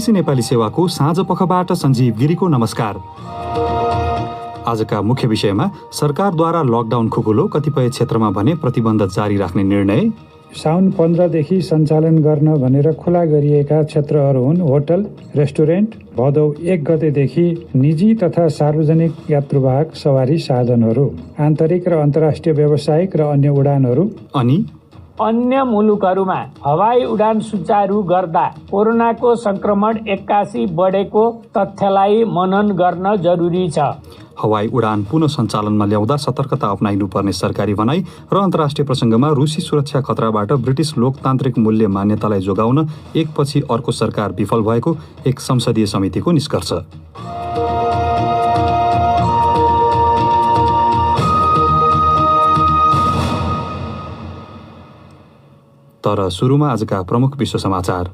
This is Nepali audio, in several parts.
बीबीसी नेपाली सेवाको साँझ पखबाट सञ्जीव गिरीको नमस्कार। आजका मुख्य विषयमा सरकारद्वारा लकडाउन खुकुलो, कतिपय क्षेत्रमा भने प्रतिबन्ध जारी राख्ने निर्णय, साउन 15 देखि सञ्चालन गर्न भनेर खुला गरिएका क्षेत्रहरू हुन् होटल, रेस्टुरेन्ट, भदौ 1 गतेदेखि निजी तथा सार्वजनिक यात्रुवाहक सवारी साधनहरू, आन्तरिक र अन्तर्राष्ट्रिय व्यावसायिक र अन्य उडानहरू, अनि अन्य मुलुकहरूमा हवाई उडान सुचारू गर्दा कोरोनाको संक्रमण 81 बढेको तथ्यलाई मनन गर्न जरुरी छ। हवाई उडान पुनः सञ्चालनमा ल्याउँदा सतर्कता अपनाइनुपर्ने सरकारी भनाई र अन्तर्राष्ट्रिय प्रसङ्गमा रुसी सुरक्षा खतराबाट ब्रिटिस लोकतान्त्रिक मूल्य मान्यतालाई जोगाउन एकपछि अर्को सरकार विफल भएको एक संसदीय समितिको निष्कर्ष। तर सुरुमा आजका प्रमुख विश्व समाचार।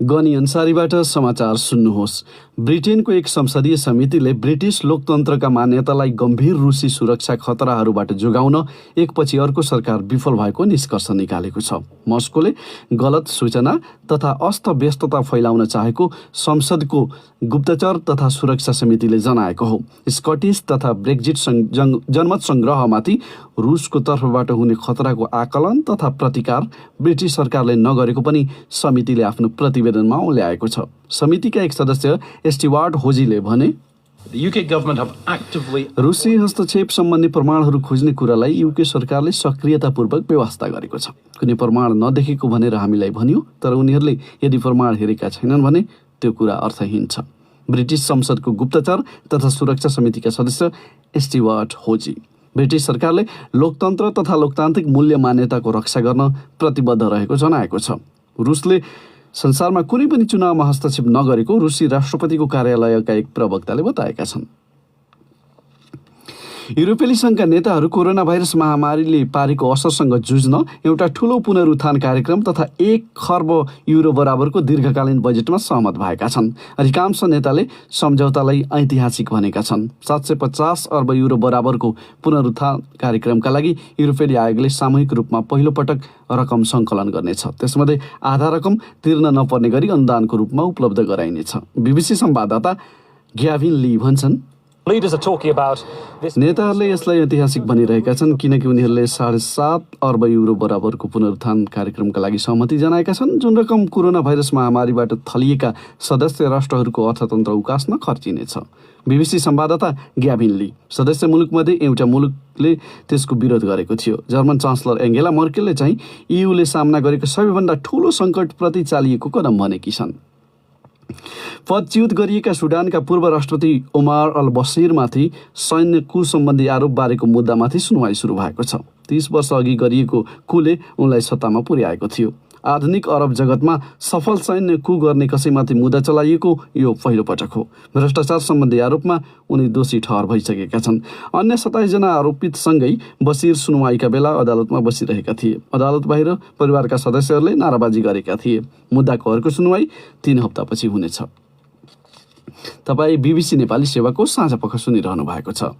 गनी अन्सारीबाट समाचार सुन्नुहोस्। ब्रिटेनको एक संसदीय समितिले ब्रिटिस लोकतन्त्रका मान्यतालाई गम्भीर रुसी सुरक्षा खतराहरूबाट जोगाउन एकपछि अर्को सरकार विफल भएको निष्कर्ष निकालेको छ। मस्कोले गलत सूचना तथा अस्तव्यस्तता फैलाउन चाहेको संसदको गुप्तचर तथा सुरक्षा समितिले जनाएको हो। स्कटिस तथा ब्रेक्जिट जनमत सङ्ग्रहमाथि रुसको तर्फबाट हुने खतराको आकलन तथा प्रतिकार ब्रिटिस सरकारले नगरेको पनि समितिले आफ्नो प्रतिवेदनमा ल्याएको छ। समितिका एक सदस्य स्टीवार्ट होजीले भने, रुसी हस्तक्षेप सम्बन्धी प्रमाणहरू खोज्ने कुरालाई युके सरकारले सक्रियतापूर्वक व्यवस्था गरेको छ। कुनै प्रमाण नदेखेको भनेर हामीलाई भनियो, तर उनीहरूले यदि प्रमाण हेरेका छैनन् भने त्यो कुरा अर्थहीन छ। ब्रिटिस संसदको गुप्तचर तथा सुरक्षा समितिका सदस्य स्टीवार्ट होजी ब्रिटिस सरकारले लोकतन्त्र तथा लोकतान्त्रिक मूल्य मान्यताको रक्षा गर्न प्रतिबद्ध रहेको जनाएको छ। रुसले संसारमा कुनै पनि चुनावमा हस्तक्षेप नगरेको रुसी राष्ट्रपतिको कार्यालयका एक प्रवक्ताले बताएका छन्। युरोपेली सङ्घका नेताहरू कोरोना भाइरस महामारीले पारेको असरसँग जुझ्न एउटा ठूलो पुनरुत्थान कार्यक्रम तथा 1 खर्ब युरो बराबरको दीर्घकालीन बजेटमा सहमत भएका छन्। अधिकांश नेताले सम्झौतालाई ऐतिहासिक भनेका छन्। 750 अर्ब युरो बराबरको पुनरुत्थान कार्यक्रमका लागि युरोपेली आयोगले सामूहिक रूपमा पहिलो पटक रकम सङ्कलन गर्नेछ। त्यसमध्ये आधा रकम तिर्न नपर्ने गरी अनुदानको रूपमा उपलब्ध गराइनेछ। बीबीसी संवाददाता ग्याभिन ली भन्छन्, नेताहरूले यसलाई ऐतिहासिक भनिरहेका छन् किनकि उनीहरूले 7.5 अर्ब युरो बराबरको पुनरुत्थान कार्यक्रमका लागि सहमति जनाएका छन्, जुन रकम कोरोना भाइरस महामारीबाट थलिएका सदस्य राष्ट्रहरूको अर्थतन्त्र उकास्न खर्चिनेछ। बीबीसी संवाददाता ग्याभिन ली, सदस्य मुलुकमध्ये एउटा मुलुकले त्यसको विरोध गरेको थियो। जर्मन चान्सलर एङ्गेला मर्केलले चाहिँ EUले सामना गरेको सबैभन्दा ठूलो सङ्कटप्रति चालिएको कदम भनेकी छन्। पदच्युत गरिएका सुडानका पूर्व राष्ट्रपति ओमार अल बसिरमाथि सैन्य कू सम्बन्धी आरोप बारेको मुद्दामाथि सुनवाई सुरु भएको छ। 30 वर्ष अघि गरिएको कूले उनलाई सत्तामा पुर्याएको थियो। आधुनिक अरब जगतमा सफल सैन्य कू गर्ने कसैमाथि मुद्दा चलाइएको यो पहिलो पटक हो। भ्रष्टाचार सम्बन्धी आरोपमा उनी दोषी ठहर भइसकेका छन्। अन्य 27 जना आरोपितसँगै बसिर सुनवाईका बेला अदालतमा बसिरहेका थिए। अदालत बाहिर परिवारका सदस्यहरूले नाराबाजी गरेका थिए। मुद्दाको अर्को सुनवाई 3 हप्तापछि हुनेछ। तपाईँ बीबीसी नेपाली सेवाको साँझपख सुनिरहनु भएको छ।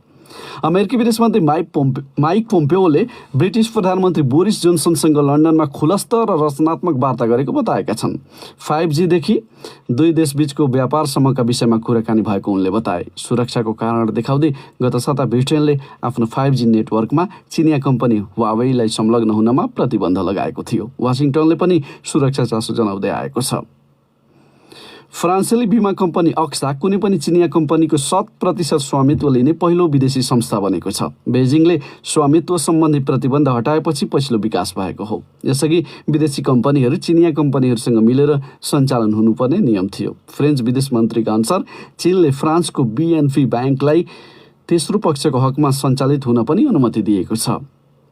अमेरिकी विदेश मन्त्री माइक पोम्पेओले ब्रिटिस प्रधानमन्त्री बोरिस जोन्सनसँग लन्डनमा खुलस्त र रचनात्मक वार्ता गरेको बताएका छन्। 5G देखि दुई देशबीचको व्यापारसम्मका विषयमा कुराकानी भएको उनले बताए। सुरक्षाको कारण देखाउँदै गत साता ब्रिटेनले आफ्नो 5G नेटवर्कमा चिनिया कम्पनी हुवावेईलाई संलग्न हुनमा प्रतिबन्ध लगाएको थियो। वासिङटनले पनि सुरक्षा चासो जनाउँदै आएको छ। फ्रान्सेली बिमा कम्पनी अक्सा कुनै पनि चिनिया कम्पनीको 100% स्वामित्व लिने पहिलो विदेशी संस्था बनेको छ। बेजिङले स्वामित्व सम्बन्धी प्रतिबन्ध हटाएपछि पछिल्लो विकास भएको हो। यसअघि विदेशी कम्पनीहरू चिनिया कम्पनीहरूसँग मिलेर सञ्चालन हुनुपर्ने नियम थियो। फ्रेन्च विदेश मन्त्रीका अनुसार चीनले फ्रान्सको BNP ब्याङ्कलाई तेस्रो पक्षको हकमा सञ्चालित हुन पनि अनुमति दिएको छ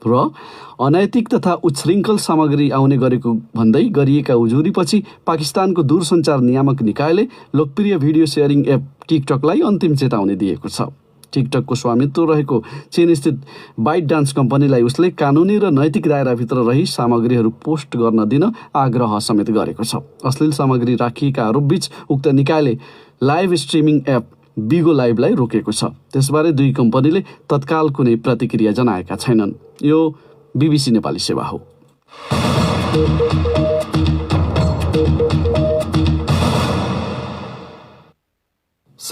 र अनैतिक तथा उच्छृङ्खल सामग्री आउने गरेको भन्दै गरिएका उजुरीपछि पाकिस्तानको दूरसञ्चार नियामक निकायले लोकप्रिय भिडियो सेयरिङ एप टिकटकलाई अन्तिम चेतावनी दिएको छ। टिकटकको स्वामित्व रहेको चीनस्थित बाइट डान्स कम्पनीलाई उसले कानुनी र नैतिक दायराभित्र रही सामग्रीहरू पोस्ट गर्न दिन आग्रह समेत गरेको छ। अश्लील सामग्री राखिएका आरोपबीच उक्त निकायले लाइभ स्ट्रिमिङ एप बिगो लाइभलाई रोकेको छ। त्यसबारे दुई कम्पनीले तत्काल कुनै प्रतिक्रिया जनाएका छैनन्। यो बीबीसी नेपाली सेवा हो।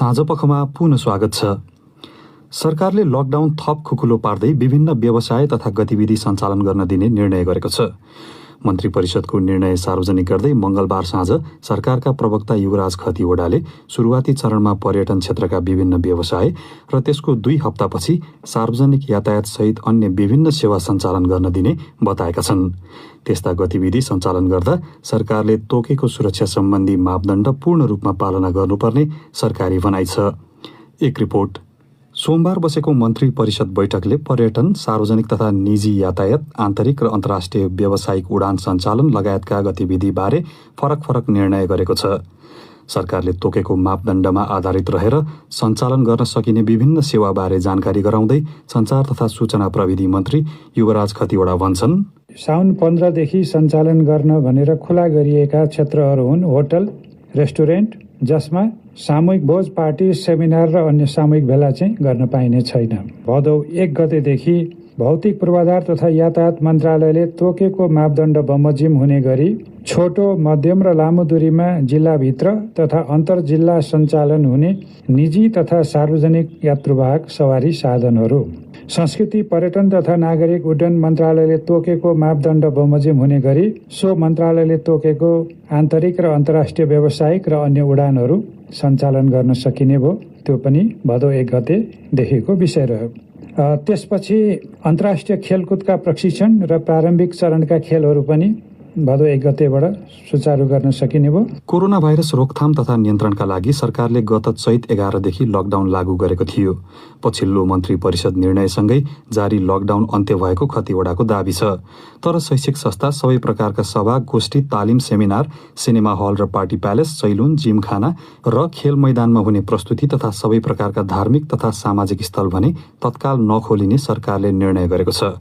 साँझपखमा पुनः स्वागत छ। सरकारले लकडाउन थप खुकुलो पार्दै विभिन्न व्यवसाय तथा गतिविधि सञ्चालन गर्न दिने निर्णय गरेको छ। मन्त्री परिषदको निर्णय सार्वजनिक गर्दै मंगलबार साँझ सरकारका प्रवक्ता युवराज खतिवड़ाले सुरुवाती चरणमा पर्यटन क्षेत्रका विभिन्न व्यवसाय र त्यसको 2 हप्तापछि सार्वजनिक यातायात सहित अन्य विभिन्न सेवा सञ्चालन गर्न दिने बताएका छन्। त्यस्ता गतिविधि सञ्चालन गर्दा सरकारले तोकेको सुरक्षा सम्बन्धी मापदण्ड पूर्ण रूपमा पालना गर्नुपर्ने सरकारी भनाइ छ। एक रिपोर्ट। सोमबार बसेको मन्त्री परिषद बैठकले पर्यटन, सार्वजनिक तथा निजी यातायात, आन्तरिक र अन्तर्राष्ट्रिय व्यावसायिक उडान सञ्चालन लगायतका गतिविधिबारे फरक निर्णय गरेको छ। सरकारले तोकेको मापदण्डमा आधारित रहेर सञ्चालन गर्न सकिने विभिन्न सेवाबारे जानकारी गराउँदै सञ्चार तथा सूचना प्रविधि मन्त्री युवराज खतिवड़ा भन्छन्, साउन 15 देखि सञ्चालन गर्न भनेर खुला गरिएका क्षेत्रहरू हुन् होटल, रेस्टुरेन्ट, जसमा सामूहिक भोज, पार्टी, सेमिनार र अन्य सामूहिक भेला चाहिँ गर्न पाइने छैन। भदौ 1 गतेदेखि भौतिक पूर्वाधार तथा यातायात मन्त्रालयले तोकेको मापदण्ड बमोजिम हुने गरी छोटो, मध्यम र लामो दूरीमा जिल्लाभित्र तथा अन्तर जिल्ला सञ्चालन हुने निजी तथा सार्वजनिक यात्रुवाहक सवारी साधनहरू, संस्कृति, पर्यटन तथा नागरिक उड्डयन मन्त्रालयले तोकेको मापदण्ड बमोजिम हुने गरी सो मन्त्रालयले तोकेको आन्तरिक र अन्तर्राष्ट्रिय व्यावसायिक र अन्य उडानहरू सञ्चालन गर्न सकिने भयो। त्यो पनि भदौ 1 गतेदेखिको विषय रह्यो। त्यसपछि अन्तर्राष्ट्रिय खेलकुदका प्रशिक्षण र प्रारम्भिक चरणका खेलहरू पनि भदौ 1 गतेबाट सुचारू गर्न सकिने भयो। कोरोना भाइरस रोकथाम तथा नियन्त्रणका लागि सरकारले गत चैत 11 देखि लकडाउन लागू गरेको थियो। पछिल्लो मन्त्री परिषद निर्णयसँगै जारी लकडाउन अन्त्य भएको खतिवड़ाको दाबी छ। तर शैक्षिक संस्था, सबै प्रकारका सभा, गोष्ठी, तालिम, सेमिनार, सिनेमा हल र पार्टी प्यालेस, सैलुन, जिमखाना र खेल मैदानमा हुने प्रस्तुति तथा सबै प्रकारका धार्मिक तथा सामाजिक स्थल भने तत्काल नखोलिने सरकारले निर्णय गरेको छ।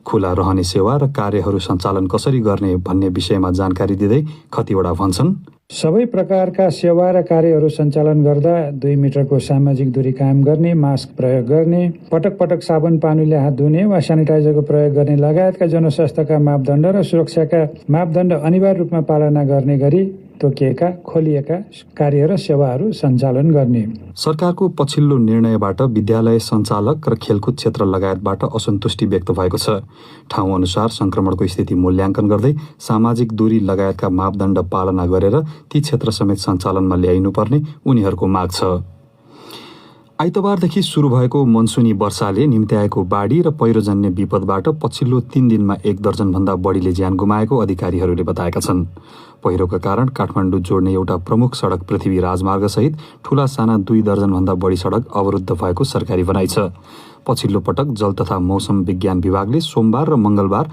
खुला रहने सेवा र कार्यहरू सञ्चालन कसरी गर्ने भन्ने विषयमा जानकारी दिँदै खतिवड़ा भन्छन्, सबै प्रकारका सेवा र कार्यहरू सञ्चालन गर्दा 2 मिटरको सामाजिक दूरी कायम गर्ने, मास्क प्रयोग गर्ने, पटक पटक साबुन पानीले हात धुने वा सेनिटाइजरको प्रयोग गर्ने लगायतका जनस्वास्थ्यका मापदण्ड र सुरक्षाका मापदण्ड अनिवार्य रूपमा पालना गर्ने गरी तोकिएका खोलिएका कार्य र सेवाहरू सञ्चालन गर्ने। सरकारको पछिल्लो निर्णयबाट विद्यालय सञ्चालक र खेलकुद क्षेत्र लगायतबाट असन्तुष्टि व्यक्त भएको छ। ठाउँ अनुसार संक्रमणको स्थिति मूल्याङ्कन गर्दै सामाजिक दूरी लगायतका मापदण्ड पालना गरेर ती क्षेत्र समेत सञ्चालनमा ल्याइनुपर्ने उनीहरूको माग छ। आइतबारदेखि सुरु भएको मनसुनी वर्षाले निम्त्याएको बाढी र पहिरोजन्य विपदबाट पछिल्लो 3 दिनमा 1 दर्जनभन्दा बढीले ज्यान गुमाएको अधिकारीहरूले बताएका छन्। पहिरोका कारण काठमाडौँ जोड्ने एउटा प्रमुख सडक पृथ्वी राजमार्ग सहित ठूला साना 2 दर्जनभन्दा बढी सडक अवरुद्ध भएको सरकारी भनाइ छ। पछिल्लो पटक जल तथा मौसम विज्ञान विभागले सोमबार र मंगलबार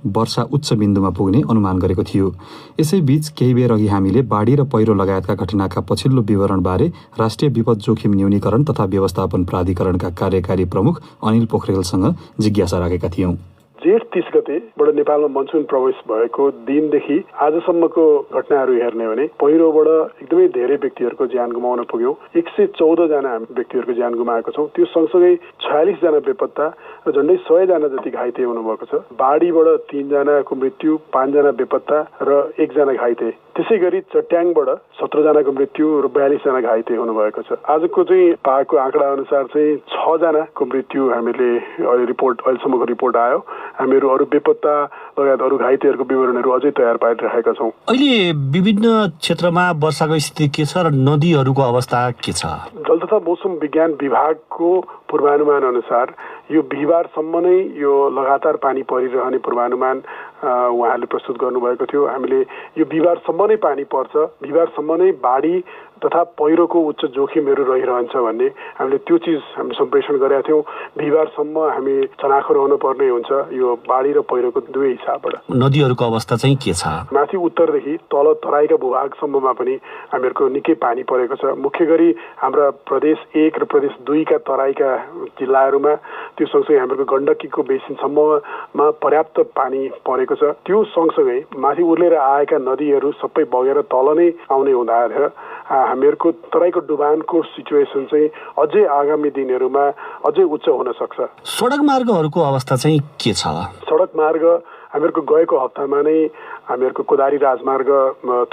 वर्षा उच्च बिन्दुमा पुग्ने अनुमान गरेको थियो। यसैबीच केही बेर अघि हामीले बाढी र पहिरो लगायतका घटनाका पछिल्लो विवरणबारे राष्ट्रिय विपद जोखिम न्यूनीकरण तथा व्यवस्थापन प्राधिकरणका कार्यकारी प्रमुख अनिल पोखरेलसँग जिज्ञासा राखेका थियौं। जेठ 30 गतेबाट नेपालमा मनसुन प्रवेश भएको दिनदेखि आजसम्मको घटनाहरू हेर्ने भने पहिरोबाट एकदमै धेरै व्यक्तिहरूको ज्यान गुमाउन पुग्यो। 114 जना व्यक्तिहरूको ज्यान गुमाएको छौँ। त्यो सँगसँगै 46 जना बेपत्ता र झन्डै 100 जना जति घाइते हुनुभएको छ। बाढीबाट 3 जनाको मृत्यु, 5 जना बेपत्ता र 1 जना घाइते। त्यसै गरी चट्याङबाट 17 जनाको मृत्यु र 42 जना घाइते हुनुभएको छ। आजको चाहिँ पाएको आँकडा अनुसार चाहिँ 6 जनाको मृत्यु हामीले अहिलेसम्मको रिपोर्ट आयो। हामीहरू अरू बेपत्ता लगायत अरू घाइतेहरूको विवरणहरू अझै तयार पारिरहेका छौँ। अहिले विभिन्न क्षेत्रमा वर्षाको स्थिति के छ र नदीहरूको अवस्था के छ? जल तथा मौसम विज्ञान विभागको पूर्वानुमान अनुसार यो बिहिबारसम्म नै यो लगातार पानी परिरहने पूर्वानुमान उहाँले प्रस्तुत गर्नुभएको थियो। हामीले यो बिहिबारसम्म नै पानी पर्छ, बिहिबारसम्म नै बाढी तथा पहिरोको उच्च जोखिमहरू रहिरहन्छ भन्ने हामीले त्यो चिज हामी सम्प्रेषण गरेका थियौँ। बिहिबारसम्म हामी चनाखो रहनु पर्ने हुन्छ यो बाढी र पहिरोको दुवै हिसाबबाट। नदीहरूको अवस्था चाहिँ के छ? माथि उत्तरदेखि तल तराईका भूभागसम्ममा पनि हामीहरूको निकै पानी परेको छ। मुख्य गरी हाम्रा प्रदेश 1 र प्रदेश 2 का तराईका जिल्लाहरूमा, त्यो सँगसँगै हाम्रो गण्डकीको बेसिनसम्ममा पर्याप्त पानी परेको छ। त्यो सँगसँगै माथि उर्लेर आएका नदीहरू सबै बगेर तल नै आउने हुँदा हामीहरूको तराईको डुबानको सिचुएसन चाहिँ अझै आगामी दिनहरूमा अझै उच्च हुन सक्छ। सडक मार्गहरूको अवस्था चाहिँ के छ? सडक मार्ग हामीहरूको गएको हप्तामा नै हामीहरूको कोदारी राजमार्ग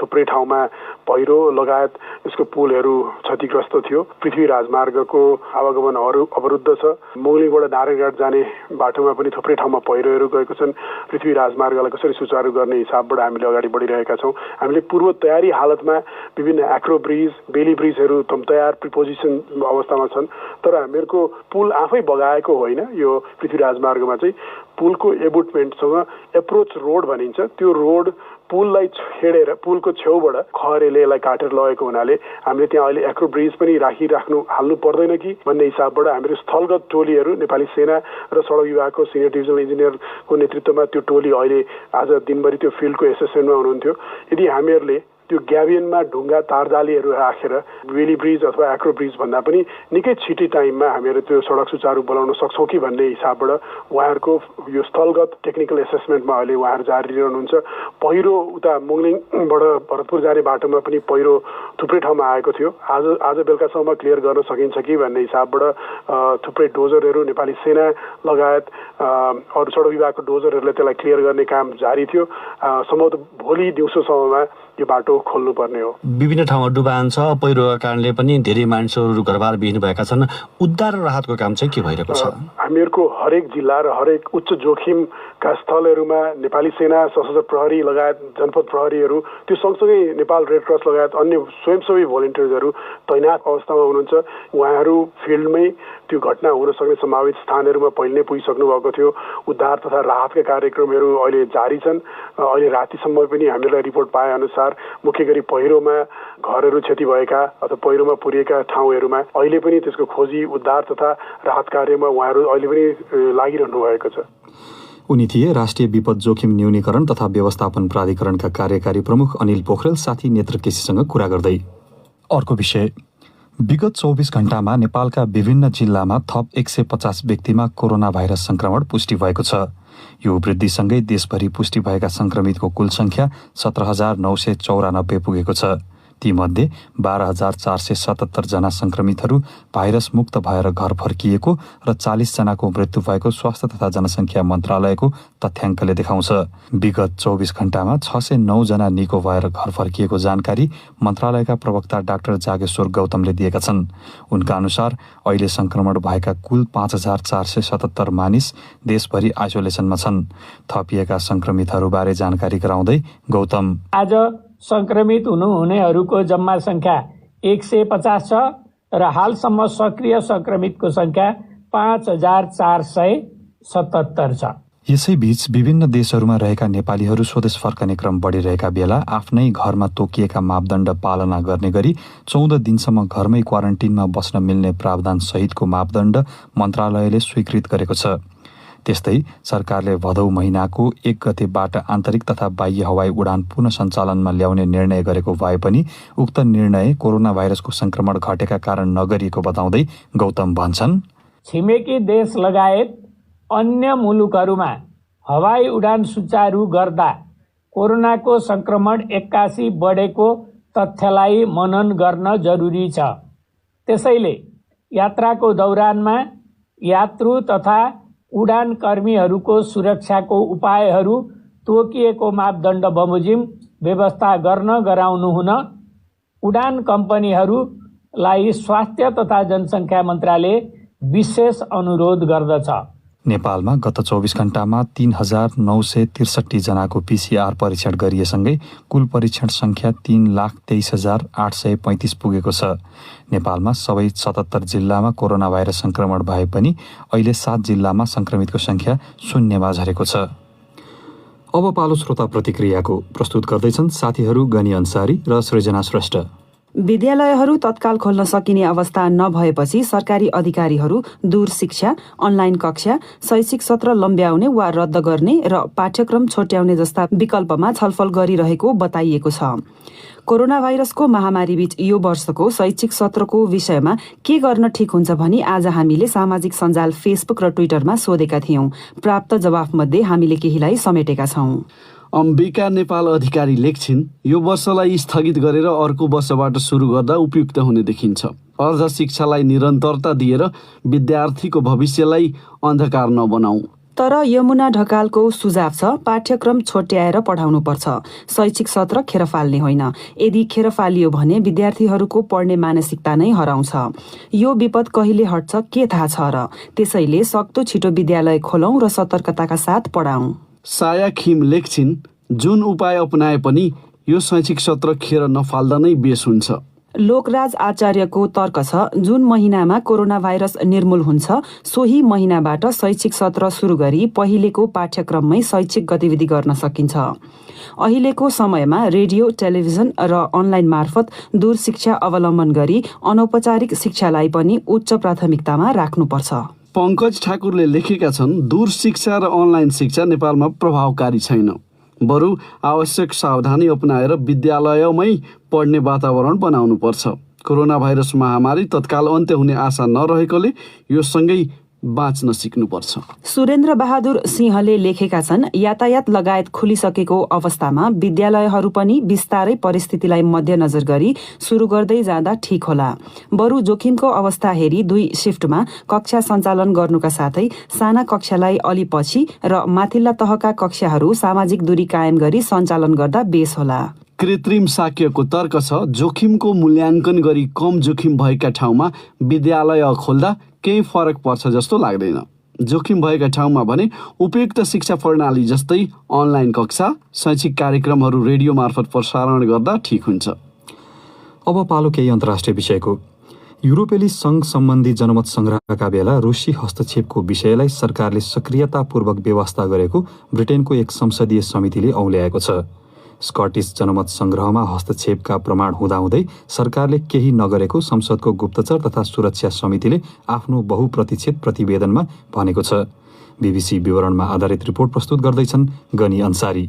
थुप्रै ठाउँमा पहिरो लगायत यसको पुलहरू क्षतिग्रस्त थियो। पृथ्वी राजमार्गको आवागमन अवरुद्ध छ। मोगलिङबाट नारायणघाट जाने बाटोमा पनि थुप्रै ठाउँमा पहिरोहरू गएको छन्। पृथ्वी राजमार्गलाई कसरी सुचारू गर्ने हिसाबबाट हामीले अगाडि बढिरहेका छौँ। हामीले पूर्व तयारी हालतमा विभिन्न एक्रो ब्रिज, बेली ब्रिजहरू तयार प्रिपोजिसन अवस्थामा छन्, तर हामीहरूको पुल आफै बगाएको होइन। यो पृथ्वी राजमार्गमा चाहिँ पुलको एबुटमेन्टसँग एप्रोच रोड भनिन्छ, त्यो रोड पुललाई छेडेर पुलको छेउबाट खहरेले यसलाई काटेर लगेको हुनाले हामीले त्यहाँ अहिले एक्रो ब्रिज पनि हाल्नु पर्दैन कि भन्ने हिसाबबाट हामीले स्थलगत टोलीहरू नेपाली सेना र सडक विभागको सिनियर डिभिजनल इन्जिनियरको नेतृत्वमा त्यो टोली अहिले आज दिनभरि त्यो फिल्डको एसेसमेन्टमा हुनुहुन्थ्यो। यदि हामीहरूले त्यो ग्याबियनमा ढुङ्गा तारजालीहरू राखेर बेली ब्रिज अथवा एक्रो ब्रिज भन्दा पनि निकै छिटै टाइममा हामीहरू त्यो सडक सुचारू बनाउन सक्छौँ कि भन्ने हिसाबबाट उहाँहरूको यो स्थलगत टेक्निकल एसेसमेन्टमा अहिले उहाँहरू जारी रहनुहुन्छ। पहिरो उता मोगलिङबाट भरतपुर जाने बाटोमा पनि पहिरो थुप्रै ठाउँमा आएको थियो। आज बेलुकासम्म क्लियर गर्न सकिन्छ कि भन्ने हिसाबबाट थुप्रै डोजरहरू नेपाली सेना लगायत अरू सडक विभागको डोजरहरूले त्यसलाई क्लियर गर्ने काम जारी थियो। सम्भवतः भोलि दिउँसोसम्ममा यो बाटो खोल्नुपर्ने हो। विभिन्न ठाउँमा डुबान छ, पहिरोका कारणले पनि धेरै मानिसहरू घरबार विहीन भएका छन्। उद्धार र राहतको काम चाहिँ के भइरहेको छ? हामीहरूको हरेक जिल्ला र हरेक उच्च जोखिमका स्थलहरूमा नेपाली सेना, सशस्त्र प्रहरी लगायत जनपद प्रहरीहरू, त्यो सँगसँगै नेपाल रेड क्रस लगायत अन्य स्वयंसेवी भोलिन्टियर्सहरू तैनात अवस्थामा हुनुहुन्छ। उहाँहरू फिल्डमै त्यो घटना हुन सक्ने सम्भावित स्थानहरूमा पहिले नै पुगिसक्नु भएको थियो। उद्धार तथा राहतका कार्यक्रमहरू अहिले जारी छन्। अहिले रातिसम्म पनि हामीलाई रिपोर्ट पाए अनुसार मुख्य गरी पहिरोमा घरहरू क्षति भएका अथवा पहिरोमा पुरिएका ठाउँहरूमा अहिले पनि त्यसको खोजी, उद्धार तथा राहत कार्यमा उहाँहरू अहिले पनि लागिरहनु भएको छ। उनी थिए राष्ट्रिय विपद जोखिम न्यूनीकरण तथा व्यवस्थापन प्राधिकरणका कार्यकारी प्रमुख अनिल पोखरेल। साथी नेत्र केसीसँग कुरा गर्दै अर्को विषय, विगत 24 घण्टामा नेपालका विभिन्न जिल्लामा थप 150 व्यक्तिमा कोरोना भाइरस संक्रमण पुष्टि भएको छ। यो वृद्धिसँगै देशभरि पुष्टि भएका संक्रमितको कुल संख्या 17,994 पुगेको छ। तीमध्ये 12,477 जना संक्रमितहरू भाइरस मुक्त भएर घर फर्किएको र 40 जनाको मृत्यु भएको स्वास्थ्य तथा जनसङ्ख्या मन्त्रालयको तथ्याङ्कले देखाउँछ। विगत 24 घण्टामा 609 जना निको भएर घर फर्किएको जानकारी मन्त्रालयका प्रवक्ता डाक्टर जागेश्वर गौतमले दिएका छन्। उनका अनुसार अहिले संक्रमण भएका कुल 5,477 मानिस देशभरि आइसोलेसनमा छन्। थपिएका संक्रमितहरूबारे जानकारी गराउँदै गौतम, आज संक्रमित हुनेहरूको जम्मा संख्या 150 छ र हालसम्म सक्रिय संक्रमितको संख्या 5,477 छ। यसैबीच विभिन्न देशहरूमा रहेका नेपालीहरू स्वदेश फर्कने क्रम बढिरहेका बेला आफ्नै घरमा तोकिएका मापदण्ड पालना गर्ने गरी 14 दिनसम्म घरमै क्वारेन्टिनमा बस्न मिल्ने प्रावधान सहितको मापदण्ड मन्त्रालयले स्वीकृत गरेको छ। त्यस्तै सरकारले भदौ महिनाको 1 गतेबाट आन्तरिक तथा बाह्य हवाई उडान पुनः सञ्चालनमा ल्याउने निर्णय गरेको भए पनि उक्त निर्णय कोरोना भाइरसको संक्रमण घटेका कारण नगरिएको बताउँदै गौतम भन्छन्, छिमेकी देश लगायत अन्य मुलुकहरूमा हवाई उडान सुचारू गर्दा कोरोनाको संक्रमण 81 बढेको तथ्यलाई मनन गर्न जरुरी छ। त्यसैले यात्राको दौरानमा यात्रु तथा उडान कर्मीहरूको सुरक्षाको उपायहरू तोकिएको मापदण्ड बमोजिम व्यवस्था गराउनु हुन उडान कम्पनीहरूलाई स्वास्थ्य तथा जनसङ्ख्या मन्त्रालय विशेष अनुरोध गर्दछ। नेपालमा गत 24 घण्टामा 3,963 जनाको PCR परीक्षण गरिएसँगै कुल परीक्षण संख्या 3,23,835 पुगेको छ। नेपालमा सबै 77 जिल्लामा कोरोना भाइरस संक्रमण भए पनि अहिले 7 जिल्लामा संक्रमितको संख्या शून्यमा झरेको छ। अब पालो श्रोता प्रतिक्रियाको। प्रस्तुत गर्दैछन् साथीहरू गनी अन्सारी र सृजना श्रेष्ठ। विद्यालयहरू तत्काल खोल्न सकिने अवस्था नभएपछि सरकारी अधिकारीहरू दूर शिक्षा, अनलाइन कक्षा, शैक्षिक सत्र लम्ब्याउने वा रद्द गर्ने र पाठ्यक्रम छोट्याउने जस्ता विकल्पमा छलफल गरिरहेको बताइएको छ। कोरोना भाइरसको महामारीबीच यो वर्षको शैक्षिक सत्रको विषयमा के गर्न ठिक हुन्छ भनी आज हामीले सामाजिक सञ्जाल फेसबुक र ट्विटरमा सोधेका थियौं। प्राप्त जवाफमध्ये हामीले केहीलाई समेटेका छौं। अम्बिका नेपाल अधिकारी लेख्छिन्, यो वर्षलाई स्थगित गरेर अर्को वर्षबाट सुरु गर्दा उपयुक्त हुने देखिन्छ। अर्ध शिक्षालाई निरन्तरता दिएर विद्यार्थीको भविष्यलाई अन्धकार नबनाऊ। तर यमुना ढकालको सुझाव छ पाठ्यक्रम छोट्याएर पढाउनुपर्छ, शैक्षिक सत्र खेर फाल्ने होइन। यदि खेर फालियो भने विद्यार्थीहरूको पढ्ने मानसिकता नै हराउँछ। यो विपद कहिले हट्छ के थाहा छ र? त्यसैले सक्दो छिटो विद्यालय खोलौं र सतर्कताका साथ पढाउँ। साया खिम लेख्छिन्, जुन उपाय अपनाए पनि यो शैक्षिक सत्र खेर नफाल्दा नै बेस हुन्छ। लोकराज आचार्यको तर्क छ जुन महिनामा कोरोना भाइरस निर्मूल हुन्छ सोही महिनाबाट शैक्षिक सत्र सुरु गरी पहिलेको पाठ्यक्रममै शैक्षिक गतिविधि गर्न सकिन्छ। अहिलेको समयमा रेडियो, टेलिभिजन र अनलाइन मार्फत दूर शिक्षा अवलम्बन गरी अनौपचारिक शिक्षालाई पनि उच्च प्राथमिकतामा राख्नुपर्छ। पंकज ठाकुरले लेखेका छन्, दूर शिक्षा र अनलाइन शिक्षा नेपालमा प्रभावकारी छैन। बरु आवश्यक सावधानी अपनाएर विद्यालयमै पढ्ने वातावरण बनाउनुपर्छ। कोरोना भाइरस महामारी तत्काल अन्त्य हुने आशा नरहेकोले यो सँगै बाँच्न सिक्नुपर्छ। सुरेन्द्र बहादुर सिंहले लेखेका छन्, यातायात लगायत खुलिसकेको अवस्थामा विद्यालयहरू पनि बिस्तारै परिस्थितिलाई मध्यनजर गरी सुरु गर्दै जाँदा ठिक होला। बरु जोखिमको अवस्था हेरी 2 शिफ्टमा कक्षा सञ्चालन गर्नुका साथै साना कक्षालाई अलि पछि र माथिल्ला तहका कक्षाहरू सामाजिक दूरी कायम गरी सञ्चालन गर्दा बेस होला। कृत्रिम साक्यको तर्क छ, जोखिमको मूल्याङ्कन गरी कम जोखिम भएका ठाउँमा विद्यालय खोल्दा केही फरक पर्छ जस्तो लाग्दैन। जोखिम भएका ठाउँमा भने उपयुक्त शिक्षा प्रणाली जस्तै अनलाइन कक्षा, शैक्षिक कार्यक्रमहरू रेडियो मार्फत प्रसारण गर्दा ठिक हुन्छ। अब पालो केही अन्तर्राष्ट्रिय विषयको। युरोपेली सङ्घ सम्बन्धी जनमत सङ्ग्रहका बेला रुसी हस्तक्षेपको विषयलाई सरकारले सक्रियतापूर्वक व्यवस्था गरेको ब्रिटेनको एक संसदीय समितिले औल्याएको छ। स्कटिस जनमत सङ्ग्रहमा हस्तक्षेपका प्रमाण हुँदाहुँदै सरकारले केही नगरेको संसदको गुप्तचर तथा सुरक्षा समितिले आफ्नो बहुप्रतीक्षित प्रतिवेदनमा भनेको छ। बीबीसी विवरणमा आधारित रिपोर्ट प्रस्तुत गर्दैछन् गनी अन्सारी।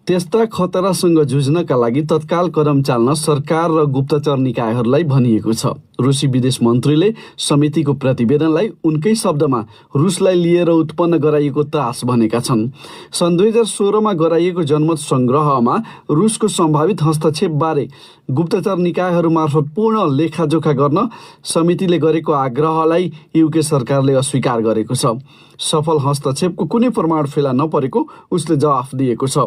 त्यस्ता खतरासँग जुझ्नका लागि तत्काल कदम चाल्न सरकार र गुप्तचर निकायहरूलाई भनिएको छ। रुसी विदेश मन्त्रीले समितिको प्रतिवेदनलाई उनकै शब्दमा रुसलाई लिएर उत्पन्न गराइएको त्रास भनेका छन्। सन् 2016मा गराइएको जनमत सङ्ग्रहमा रुसको सम्भावित हस्तक्षेपबारे गुप्तचर निकायहरू मार्फत पूर्ण लेखाजोखा गर्न समितिले गरेको आग्रहलाई युके सरकारले अस्वीकार गरेको छ। सफल हस्तक्षेपको कुनै प्रमाण फेला नपरेको उसले जवाफ दिएको छ।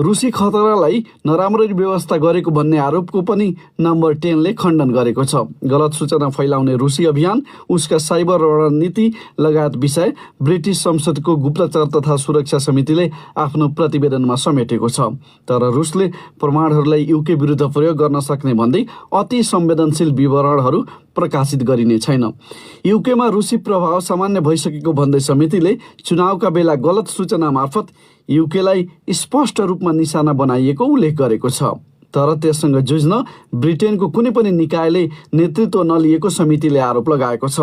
रुसी खतरालाई नराम्ररी व्यवस्था गरेको भन्ने आरोपको पनि नम्बर 10 ले खण्डन गरेको छ। गलत सूचना फैलाउने रुसी अभियान, उसका साइबर रणनीति लगायत विषय ब्रिटिस संसदको गुप्तचर तथा सुरक्षा समितिले आफ्नो प्रतिवेदनमा समेटेको छ। तर रुसले प्रमाणहरूलाई युके विरुद्ध प्रयोग गर्न सक्ने भन्दै अति संवेदनशील विवरणहरू प्रकाशित गरिने छैन। युकेमा रुसी प्रभाव सामान्य भइसकेको भन्दै समितिले चुनावका बेला गलत सूचना मार्फत युकेलाई स्पष्ट रूपमा निशाना बनाइएको उल्लेख गरेको छ। तर त्यससँग जुझ्न ब्रिटेनको कुनै पनि निकायले नेतृत्व नलिएको समितिले आरोप लगाएको छ।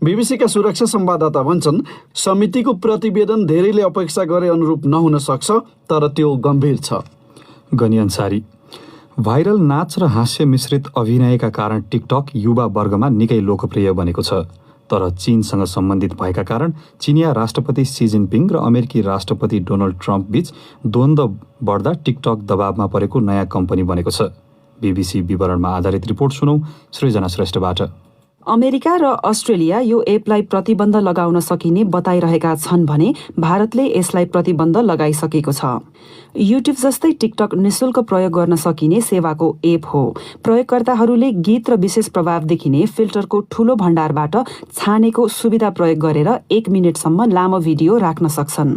बीबीसीका सुरक्षा संवाददाता भन्छन्, समितिको प्रतिवेदन धेरैले अपेक्षा गरे अनुरूप नहुन सक्छ, तर त्यो गम्भीर छ। गनी अन्सारी। भाइरल नाच र हास्य मिश्रित अभिनयका कारण टिकटक युवा वर्गमा निकै लोकप्रिय बनेको छ। तर चीनसँग सम्बन्धित भएका कारण चिनिया राष्ट्रपति सी जिनपिङ र अमेरिकी राष्ट्रपति डोनाल्ड ट्रम्प बीच द्वन्द्व बढ्दा टिकटक दबावमा परेको नयाँ कम्पनी बनेको छ। बीबीसी विवरणमा आधारित रिपोर्ट सुनौ सृजना श्रेष्ठबाट। अमेरिका र अस्ट्रेलिया यो एपलाई प्रतिबन्ध लगाउन सकिने बताइरहेका छन् भने भारतले यसलाई प्रतिबन्ध लगाइसकेको छ। युट्युब जस्तै टिकटक निशुल्क प्रयोग गर्न सकिने सेवाको एप हो। प्रयोगकर्ताहरूले गीत र विशेष प्रभाव देखिने फिल्टरको ठूलो भण्डारबाट छानेको सुविधा प्रयोग गरेर 1 मिनेटसम्म लामो भिडियो राख्न सक्छन्।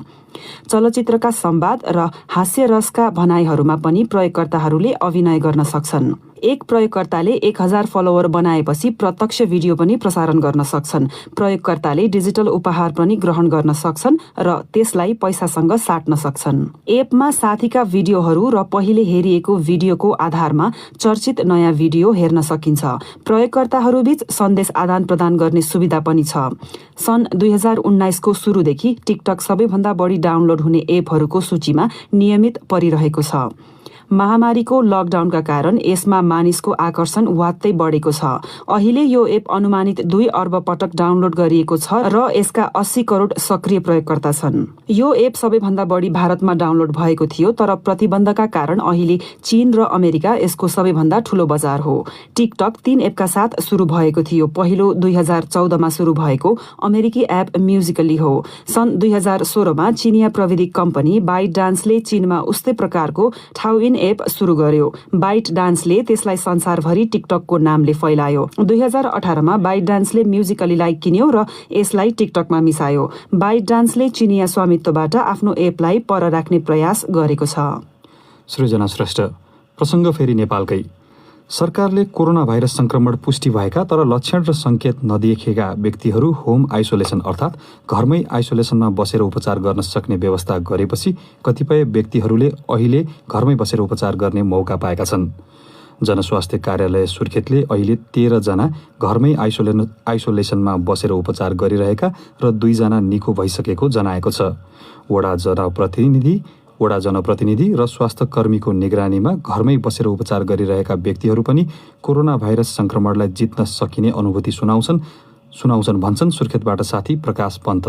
चलचित्रका संवाद र हास्य रसका भनाइहरूमा पनि प्रयोगकर्ताहरूले अभिनय गर्न सक्छन्। एक प्रयोगकर्ताले 1000 फलोवर बनाएपछि प्रत्यक्ष भिडियो पनि प्रसारण गर्न सक्छन्। प्रयोगकर्ताले डिजिटल उपहार पनि ग्रहण गर्न सक्छन् र त्यसलाई पैसासँग साट्न सक्छन्। एपमा साथीका भिडियोहरू र पहिले हेरिएको भिडियोको आधारमा चर्चित नयाँ भिडियो हेर्न सकिन्छ। प्रयोगकर्ताहरूबीच सन्देश आदान प्रदान गर्ने सुविधा पनि छ। सन् 2019 को सुरुदेखि टिकटक सबैभन्दा बढी डाउनलोड हुने एपहरूको सूचीमा नियमित परिरहेको छ। महामारीको लकडाउनका कारण यसमा मानिसको आकर्षण वात्तै बढेको छ। अहिले यो एप अनुमानित 2 अर्ब पटक डाउनलोड गरिएको छ र यसका 80 करोड सक्रिय प्रयोगकर्ता छन्। यो एप सबैभन्दा बढी भारतमा डाउनलोड भएको थियो, तर प्रतिबन्धका कारण अहिले चीन र अमेरिका यसको सबैभन्दा ठूलो बजार हो। टिकटक 3 एपका साथ सुरु भएको थियो। पहिलो 2014 मा सुरु भएको अमेरिकी एप म्युजिकली हो। सन् 2016 मा चीनिया प्रविधि कम्पनी बाइट डान्सले चीनमा उस्तै प्रकारको ठाउइन एप सुरु गर्यो। बाइट डान्सले त्यसलाई संसारभरि टिकटकको नामले फैलायो। 2018 मा बाइट डान्सले म्युजिकलीलाई किन्यो र यसलाई टिकटकमा मिसायो। बाइट डान्सले चीनिया स्वामित्वबाट आफ्नो एपलाई पर राख्ने प्रयास गरेको छ। सृजना श्रेष्ठ। प्रसङ्ग फेरि नेपालकै। सरकारले कोरोना भाइरस संक्रमण पुष्टि भएका तर लक्षण र संकेत नदेखिएका व्यक्तिहरू होम आइसोलेसन अर्थात् घरमै आइसोलेसनमा बसेर उपचार गर्न सक्ने व्यवस्था गरेपछि कतिपय व्यक्तिहरूले अहिले घरमै बसेर उपचार गर्ने मौका पाएका छन्। जनस्वास्थ्य कार्यालय सुर्खेतले अहिले 13 जना घरमै आइसोलेसनमा बसेर उपचार गरिरहेका र 2 जना निको भइसकेको जनाएको छ। वडा जनप्रतिनिधि र स्वास्थ्य कर्मीको निगरानीमा घरमै बसेर उपचार गरिरहेका व्यक्तिहरू पनि कोरोना भाइरस संक्रमणलाई जित्न सकिने अनुभूति सुनाउँछन् भन्छन् सुर्खेतबाट साथी प्रकाश पन्त।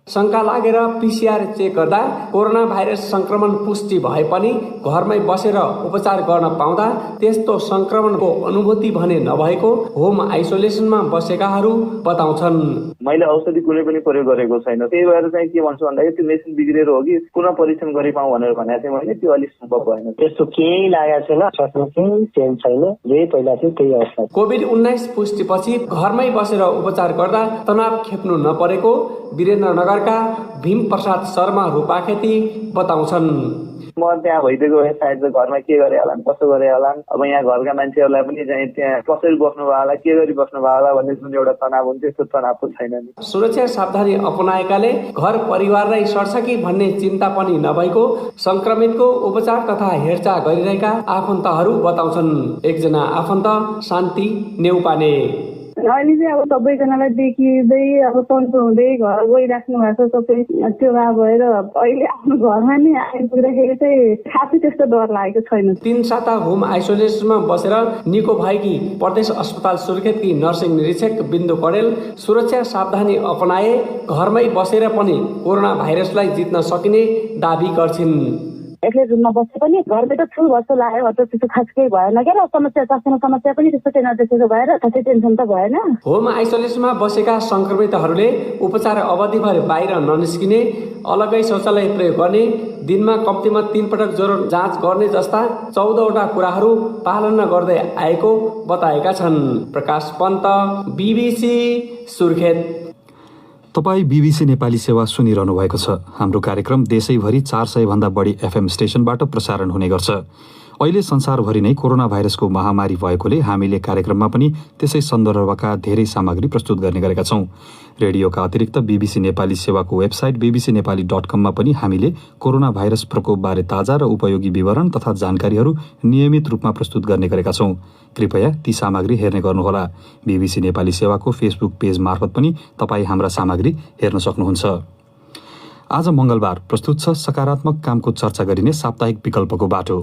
शंका लागेर पीसीआर चेक गर्दा कोरोना भाइरस संक्रमण पुष्टि भए पनि घरमै बसेर उपचार गर्न पाउँदा त्यस्तो संक्रमणको अनुभूति भने नभएको होम आइसोलेसनमा बसेकाहरू बताउँछन्। मैले औषधि कुनै पनि प्रयोग गरेको छैन, त्यही भएर चाहिँ के भन्छु भन्दाखेरि त्यो मेसिन बिग्रेर हो कि पुनः परीक्षण गरिपाउँ भनेर भनेको थिएँ मैले, त्यो अलिक सम्भव भएन। त्यस्तो केही लागेको छैन, स्वास्थ्यमा केही चेन्ज छैन, जे पहिला थियो त्यही अवस्था। कोभिड-19 पुष्टिपछि घरमै बसेर उपचार गर्दा तनाव खेप्नु नपरेको वीरेन्द्रनगरका भीम प्रसाद शर्मा रूपाखेती बताउँछन्। म त्यहाँ भइदिएको भए सायद घरमा के गरे होला, कसो गरे होला, अब यहाँ घरका मान्छेहरूलाई पनि चाहिँ त्यहाँ कसरी बस्नु भयो होला, के गरी बस्नु भयो होला भन्ने जुन एउटा तनाव हुन्छ त्यो तनाव पनि छैन नि। सुरक्षा सावधानी अपनाएकाले घर परिवारलाई सर्छ कि भन्ने चिन्ता पनि नभएको संक्रमितको उपचार तथा हेरचाह गरिरहेका आफन्तहरू बताउँछन्। एकजना आफन्त शान्ति नेउपाने। अहिले चाहिँ अब सबैजनालाई देखिँदै अब सन्चो हुँदै घर गइराख्नु भएको छ सबै, त्यो भएर अहिले आफ्नो घरमा नै आइपुग्दाखेरि चाहिँ खासै त्यस्तो डर लागेको छैन। 3 साता होम आइसोलेसनमा बसेर निको भएकी प्रदेश अस्पताल सुर्खेतकी नर्सिङ निरीक्षक बिन्दु कडेल सुरक्षा सावधानी अपनाए घरमै बसेर पनि कोरोना भाइरसलाई जित्न सकिने दाबी गर्छिन्। एक्लै रुममा बसे पनि घरमै त छु जस्तो लाग्यो, त्यस्तो खास केही भएन क्या। समस्या पनि त्यस्तो नदेखेको भएर खासै टेन्सन त भएन। होम आइसोलेसनमा बसेका संक्रमितहरूले उपचार अवधिभर बाहिर ननिस्किने, अलगै शौचालय प्रयोग गर्ने, दिनमा कम्तीमा 3 पटक ज्वरो जाँच गर्ने जस्ता 14वटा कुराहरू पालना गर्दै आएको बताएका छन्। प्रकाश पन्त, BBC सुर्खेत। तपाईँ BBC नेपाली सेवा सुनिरहनु भएको छ। हाम्रो कार्यक्रम देशैभरि 400 भन्दा बढी FM स्टेशनबाट प्रसारण हुने गर्छ। अहिले संसारभरि नै कोरोना भाइरसको महामारी भएकोले हामीले कार्यक्रममा पनि त्यसै सन्दर्भका धेरै सामग्री प्रस्तुत गर्ने गरेका छौँ। रेडियोका अतिरिक्त BBC नेपाली सेवाको वेबसाइट bbcnepali.com मा पनि हामीले कोरोना भाइरस प्रकोपबारे ताजा र उपयोगी विवरण तथा जानकारीहरू नियमित रूपमा प्रस्तुत गर्ने गरेका छौँ। कृपया ती सामग्री हेर्ने गर्नुहोला। BBC नेपाली सेवाको फेसबुक पेज मार्फत पनि तपाईँ हाम्रा सामग्री हेर्न सक्नुहुन्छ। आज मंगलबार प्रस्तुत छ सकारात्मक कामको चर्चा गरिने साप्ताहिक विकल्पको बाटो।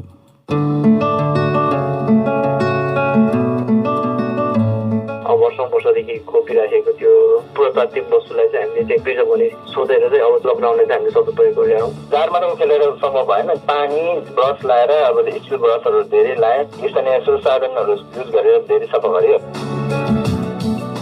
वर्षौंदेखि खोपिराखेको त्यो पुरातात्विक वस्तुलाई चाहिँ हामीले चाहिँ के छ भने सोधेर चाहिँ अब लकडाउनलाई चाहिँ हामीले सदुपयोग गरिरहेको हौँ। जारमा त खेलेर सम्भव भएन, पानी ब्रस लाएर अब स्टिल ब्रसहरू धेरै लाए, स्थानीय साधनहरू युज गरेर धेरै सफा गर्यो।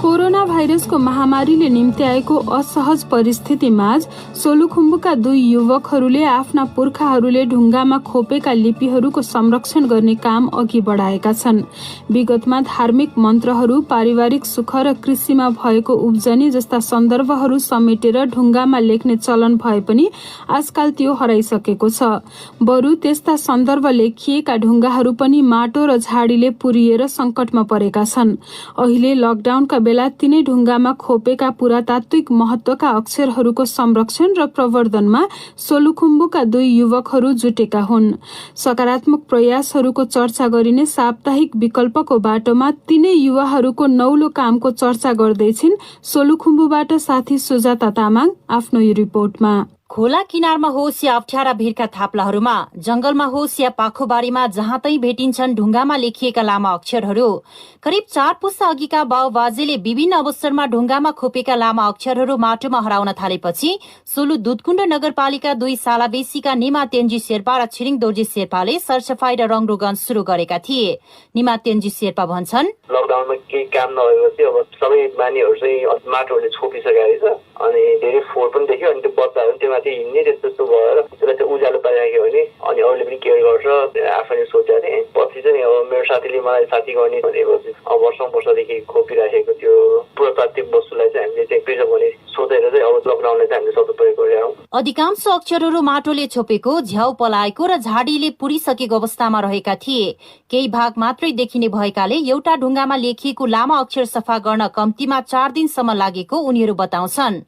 कोरोना भाइरसको महामारीले निम्ति आएको असहज परिस्थितिमाझ सोलुखुम्बुका 2 युवकहरूले आफ्ना पुर्खाहरूले ढुङ्गामा खोपेका लिपिहरूको संरक्षण गर्ने काम अघि बढाएका छन्। विगतमा धार्मिक मन्त्रहरू, पारिवारिक सुख र कृषिमा भएको उब्जनी जस्ता सन्दर्भहरू समेटेर ढुङ्गामा लेख्ने चलन भए पनि आजकाल त्यो हराइसकेको छ। बरु त्यस्ता सन्दर्भ लेखिएका ढुङ्गाहरू पनि माटो र झाडीले पुरिएर सङ्कटमा परेका छन्। अहिले लकडाउनका बेला तिनै ढुङ्गामा खोपेका पुरातात्विक महत्वका अक्षरहरूको संरक्षण र प्रवर्धनमा सोलुखुम्बुका 2 युवकहरू जुटेका हुन्। सकारात्मक प्रयासहरूको चर्चा गरिने साप्ताहिक विकल्पको बाटोमा तिनै युवाहरूको नौलो कामको चर्चा गर्दैछिन् सोलुखुम्बुबाट साथी सुजाता तामाङ आफ्नो यो रिपोर्टमा। खोला किनारमा होस् या अप्ठ्यारा भिरका थाप्लाहरूमा, जंगलमा होस् या पाखोबारीमा जहाँ भेटिन्छन् ढुङ्गामा लेखिएका लामा अक्षरहरू। करिब 4 पुस्ता अघिका बाउबाजेले विभिन्न अवसरमा ढुङ्गामा खोपेका लामा अक्षरहरू माटोमा हराउन थालेपछि सोलु दुधकुण्ड नगरपालिका 2 सालाबेसीका निमा तेन्जी शेर्पा र छिरिङ दोर्जी शेर्पाले सरसफाई र रङरोगन शुरू गरेका थिए। निमा तेन्जी शेर्पा भन्छन्, लकडाउनमा केही काम नभएपछि अब सबै मानिसहरू चाहिँ माटोले छोपिसकेको रहेछ अनि धेरै फोहोर पनि देख्यो अनि त्यो बच्चाहरू त्यो माथि हिँड्ने त्यस्तो भएर त्यसलाई चाहिँ उज्यालो पाइराख्यो भने अनि अरूले पनि केयर गर्छ आफैले सोचेको थिएँ। पछि चाहिँ अब मेरो साथीले मलाई साथी गर्ने भनेपछि अब वर्षौंदेखि खोपिराखेको त्यो पुरातात्विक वस्तुलाई चाहिँ हामीले चाहिँ प्रिजर्भ गर्ने सोचेर चाहिँ अब लकडाउनलाई चाहिँ हामीले सदुपयोग गरेका हौँ। अधिकांश अक्षरहरू माटोले छोपेको, झ्याउ पलाएको र झाडीले पुरिसकेको अवस्थामा रहेका थिए। केही भाग मात्रै देखिने भएकाले एउटा ढुङ्गामा लेखिएको लामा अक्षर सफा गर्न कम्तीमा 4 दिनसम्म लागेको उनीहरू बताउँछन्।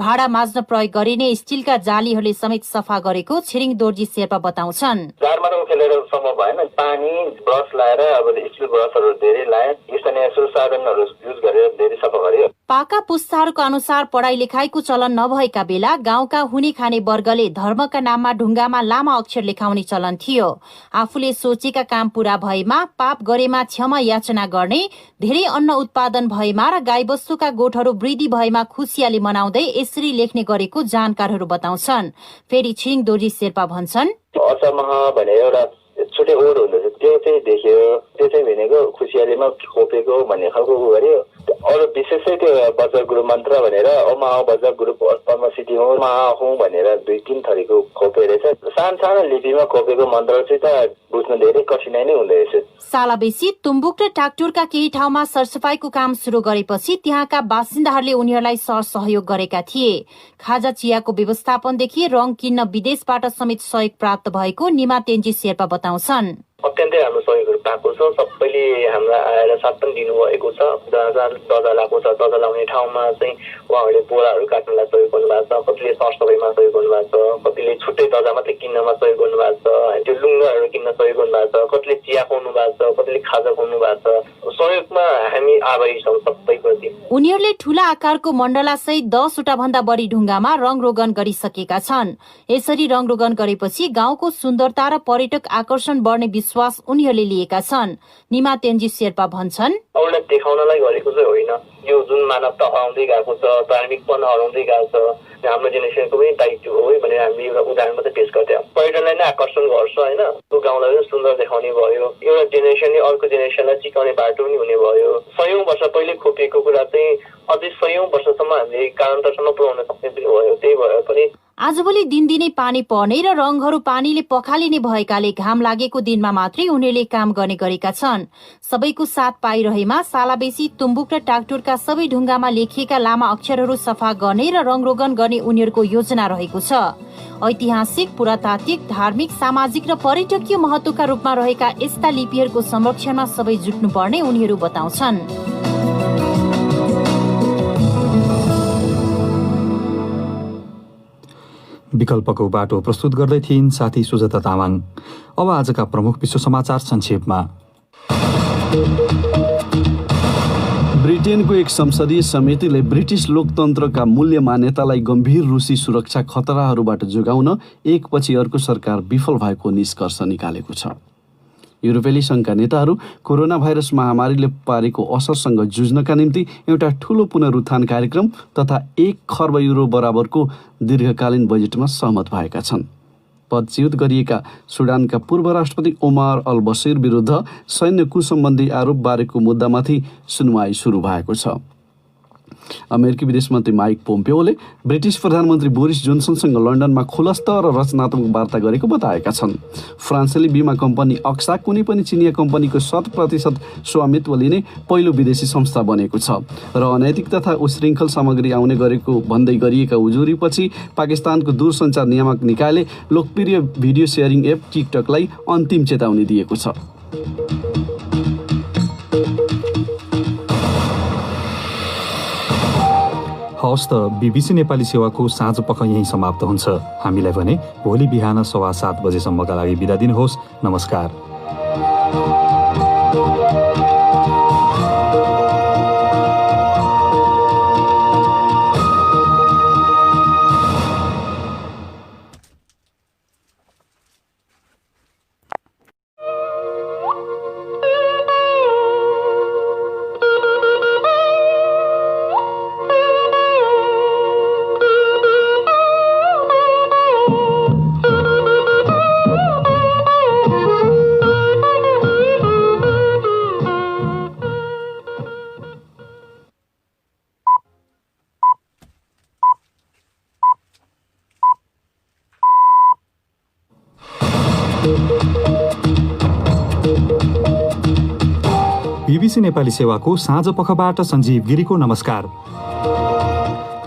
भाडा माझ्न प्रयोग गरिने स्टिलका जालीहरूले समेत सफा गरेको छिरिङ दोर्जी शेर्पा बताउँछन्। जारमा खेलेर सम्भव भएन, पानी ब्रस लाएर अब स्टिल ब्रसहरू धेरै लाए, स्थानीय साधनहरू युज गरेर धेरै सफा गर्यो। पाका पुस्ताहरूको अनुसार पढाइ लेखाइको चलन नभएका बेला गाउँका हुने खाने वर्गले धर्मका नाममा ढुङ्गामा लामा अक्षर लेखाउने चलन थियो। आफूले सोचेका काम पूरा भएमा, पाप गरेमा क्षमा याचना गर्ने, धेरै अन्न उत्पादन भएमा र गाईबस्तुका गोठहरू वृद्धि भएमा खुसियाली मनाउँदै यसरी लेख्ने गरेको जानकारहरू बताउँछन्। फेरि छिरिङ दोर्जी शेर्पा भन्छन्, असमह भने एउटा छुट्टै ओड हुँदछ, त्यो चाहिँ देख्यो, त्यो चाहिँ भनेको खुसियालीमा खोपेको भन्ने खालको उ गर्यो। अरू विशेषै त्यो वज्र गुरु मन्त्र भनेर ओमा वज्र गुरु परमसिद्धि हो मा हूँ भनेर 2-3 थरीको खोपे रहेछ। सानो लिपिमा खोपेको मन्त्र चाहिँ त बुझ्न धेरै कठिनाइ नै हुँदैछ। सालाबेसी, तुम्बुक र टाकटुरका केही ठाउँमा सरसफाईको काम सुरु गरेपछि त्यहाँका बासिन्दाहरूले उनीहरूलाई सहयोग गरेका थिए। खाजा चियाको व्यवस्थापनदेखि रङ किन्न विदेशबाट समेत सहयोग प्राप्त भएको निमा तेन्जी शेर्पा बताउँछन्। अत्यन्तै हाम्रो सहयोगहरू पाएको छ। सबैले हामीलाई आएर साथ पनि दिनुभएको छ। दजा लगाएको छ, दजा लाउने ठाउँमा चाहिँ उहाँहरूले बोराहरू काट्नलाई सहयोग गर्नुभएको छ, कतिले सरसफाइमा सहयोग गर्नुभएको छ, कतिले छुट्टै दजा मात्रै किन्नमा सहयोग गर्नुभएको छ, त्यो लुङ्गाहरू किन्न सहयोग गर्नुभएको छ, कतिले चिया खुवाउनु भएको छ, कतिले खाजा खुवाउनु भएको छ। सहयोगमा हामी आभारी छौँ सबैप्रति। उनीहरूले ठूला आकारको मण्डलासहित 10वटा भन्दा बढी ढुङ्गामा रङरोगन गरिसकेका छन्। यसरी रङरोगन गरेपछि गाउँको सुन्दरता र पर्यटक आकर्षण बढ्ने विश्वास उनीहरूले लिएका छन्। निमा तेन्जी शेर्पा भन्छन्, अरूलाई देखाउनलाई गरेको चाहिँ होइन, यो जुन मानवता हराउँदै गएको छ, धार्मिकपन हराउँदै गएको छ, हाम्रो जेनेरेसनको पनि दायित्व हो भने हामीले एउटा उदाहरण मात्रै पेश गर्थ्यौँ। पर्यटनलाई नै आकर्षण गर्छ होइन, त्यो गाउँलाई पनि सुन्दर देखाउने भयो, एउटा जेनेरेसनले अर्को जेनेरेसनलाई सिकाउने बाटो पनि हुने भयो। 100औं वर्ष पहिले खोपिएको कुरा चाहिँ अझै 100औं वर्षसम्म हामीले कालान्तरसम्म पुर्याउन सक्ने पनि भयो। त्यही भएर पनि आजभोलि दिनदिनै पानी पर्ने र रङहरू पानीले पखालिने भएकाले घाम लागेको दिनमा मात्रै उनीहरूले काम गर्ने गरेका छन्। सबैको साथ पाइरहेमा सालाबेसी, तुम्बुक र टाकटुरका सबै ढुङ्गामा लेखिएका लामा अक्षरहरू सफा गर्ने र रङरोगन गर्ने उनीहरूको योजना रहेको छ। ऐतिहासिक, पुरातात्विक, धार्मिक, सामाजिक र पर्यटकीय महत्वका रूपमा रहेका यस्ता लिपिहरूको संरक्षणमा सबै जुट्नुपर्ने उनीहरू बताउँछन्। विकल्पको बाटो प्रस्तुत गर्दै थिइन् साथी सुजाता तामाङ। अब आजका प्रमुख विश्व समाचार संक्षेपमा। ब्रिटेनको एक संसदीय समितिले ब्रिटिस लोकतन्त्रका मूल्य मान्यतालाई गम्भीर रुसी सुरक्षा खतराहरूबाट जोगाउन एकपछि अर्को सरकार विफल भएको निष्कर्ष निकालेको छ। युरोपेली सङ्घका नेताहरू कोरोना भाइरस महामारीले पारेको असरसँग जुझ्नका निम्ति एउटा ठूलो पुनरुत्थान कार्यक्रम तथा 1 खर्ब युरो बराबरको दीर्घकालीन बजेटमा सहमत भएका छन्। पदच्युत गरिएका सुडानका पूर्व राष्ट्रपति ओमार अल बसिर विरुद्ध सैन्य कुसम्बन्धी आरोप बारेको मुद्दामाथि सुनवाई सुरु भएको छ। अमेरिकी विदेश मन्त्री माइक पोम्पियोले ब्रिटिस प्रधानमन्त्री बोरिस जोन्सनसँग लन्डनमा खुलस्त र रचनात्मक वार्ता गरेको बताएका छन्। फ्रान्सेली बिमा कम्पनी अक्सा कुनै पनि चिनिया कम्पनीको 100% स्वामित्व लिने पहिलो विदेशी संस्था बनेको छ र अनैतिक तथा उशृङ्खल सामग्री आउने गरेको भन्दै गरिएका उजुरीपछि पाकिस्तानको दूरसञ्चार नियामक निकायले लोकप्रिय भिडियो शेयरिङ एप टिकटकलाई अन्तिम चेतावनी दिएको छ। हवस् त BBC नेपाली सेवाको साँझ पख यहीँ समाप्त हुन्छ। हामीलाई भने भोलि बिहान 7:15 बजेसम्मका लागि बिदा दिनुहोस्। नमस्कार। बीबीसी नेपाली सेवाको साँझपखबाट सञ्जीव गिरीको नमस्कार।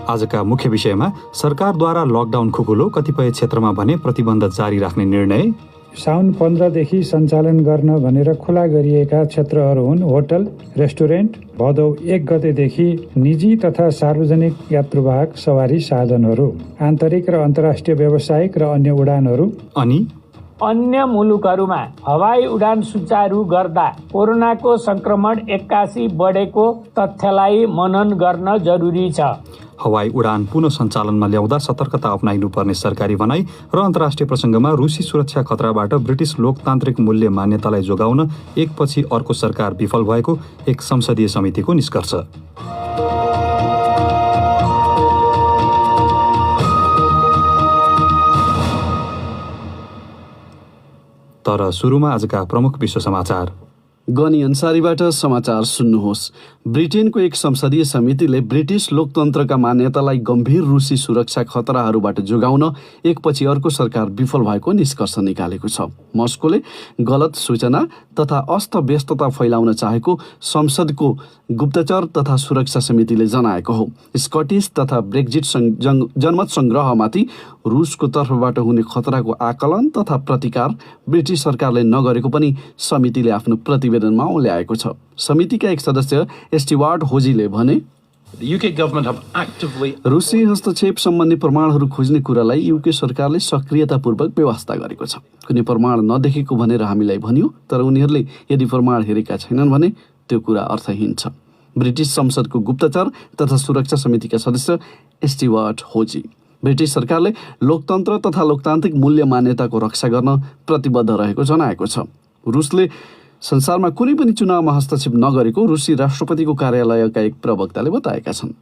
आजका मुख्य विषयमा सरकारद्वारा लकडाउन खुकुलो, कतिपय क्षेत्रमा भने प्रतिबन्ध जारी राख्ने निर्णय, साउन 15 देखि सञ्चालन गर्न भनेर खुला गरिएका क्षेत्रहरू हुन् होटल, रेस्टुरेन्ट, भदौ 1 गतेदेखि निजी तथा सार्वजनिक यात्रुवाहक सवारी साधनहरू, आन्तरिक र अन्तर्राष्ट्रिय व्यावसायिक र अन्य उडानहरू, अनि अन्य मुलुकहरूमा हवाई उडान सुचारू गर्दा कोरोनाको संक्रमण 81 बढेको तथ्यलाई मनन गर्न जरुरी छ। हवाई उडान पुनः सञ्चालनमा ल्याउँदा सतर्कता अपनाइनुपर्ने सरकारी भनाई र अन्तर्राष्ट्रिय प्रसङ्गमा रुसी सुरक्षा खतराबाट ब्रिटिस लोकतान्त्रिक मूल्य मान्यतालाई जोगाउन एकपछि अर्को सरकार विफल भएको एक संसदीय समितिको निष्कर्ष। तर सुरुमा आजका प्रमुख विश्व समाचार। गनी अन्सारीबाट समाचार सुन्नुहोस्। ब्रिटेनको एक संसदीय समितिले ब्रिटिस लोकतन्त्रका मान्यतालाई गम्भीर रुसी सुरक्षा खतराहरूबाट जोगाउन एकपछि अर्को सरकार विफल भएको निष्कर्ष निकालेको छ। मस्कोले गलत सूचना तथा अस्तव्यस्तता फैलाउन चाहेको संसदको गुप्तचर तथा सुरक्षा समितिले जनाएको हो। स्कटिस तथा ब्रेक्जिट जनमत सङ्ग्रहमाथि रुसको तर्फबाट हुने खतराको आकलन तथा प्रतिकार ब्रिटिस सरकारले नगरेको पनि समितिले आफ्नो प्रतिवेदनमा उल्ल्याएको छ। समितिका एक सदस्य स्टीवार्ट होजीले भने, रुसी हस्तक्षेप सम्बन्धी प्रमाणहरू खोज्ने कुरालाई युके सरकारले सक्रियतापूर्वक व्यवस्था गरेको छ। कुनै प्रमाण नदेखेको भनेर हामीलाई भन्यो, तर उनीहरूले यदि प्रमाण हेरेका छैनन् भने त्यो कुरा अर्थहीन छ। ब्रिटिस संसदको गुप्तचर तथा सुरक्षा समितिका सदस्य स्टीवार्ट होजी। ब्रिटिस सरकारले लोकतन्त्र तथा लोकतान्त्रिक मूल्य मान्यताको रक्षा गर्न प्रतिबद्ध रहेको जनाएको छ। रुसले संसारमा कुनै पनि चुनावमा हस्तक्षेप नगरेको रुसी राष्ट्रपतिको कार्यालयका एक प्रवक्ताले बताएका छन्।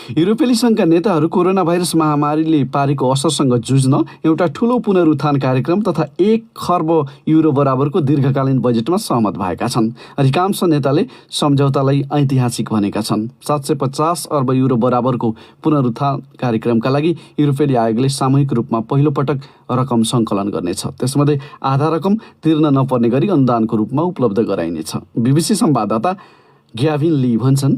युरोपेली सङ्घका नेताहरू कोरोना भाइरस महामारीले पारेको असरसँग जुझ्न एउटा ठूलो पुनरुत्थान कार्यक्रम तथा 1 खर्ब युरो बराबरको दीर्घकालीन बजेटमा सहमत भएका छन्। अधिकांश नेताले सम्झौतालाई ऐतिहासिक भनेका छन्। 750 अर्ब युरो बराबरको पुनरुत्थान कार्यक्रमका लागि युरोपेली आयोगले सामूहिक रूपमा पहिलो पटक रकम सङ्कलन गर्नेछ। त्यसमध्ये आधा रकम तिर्न नपर्ने गरी अनुदानको रूपमा उपलब्ध गराइनेछ। बीबीसी संवाददाता ग्याभिन ली भन्छन्,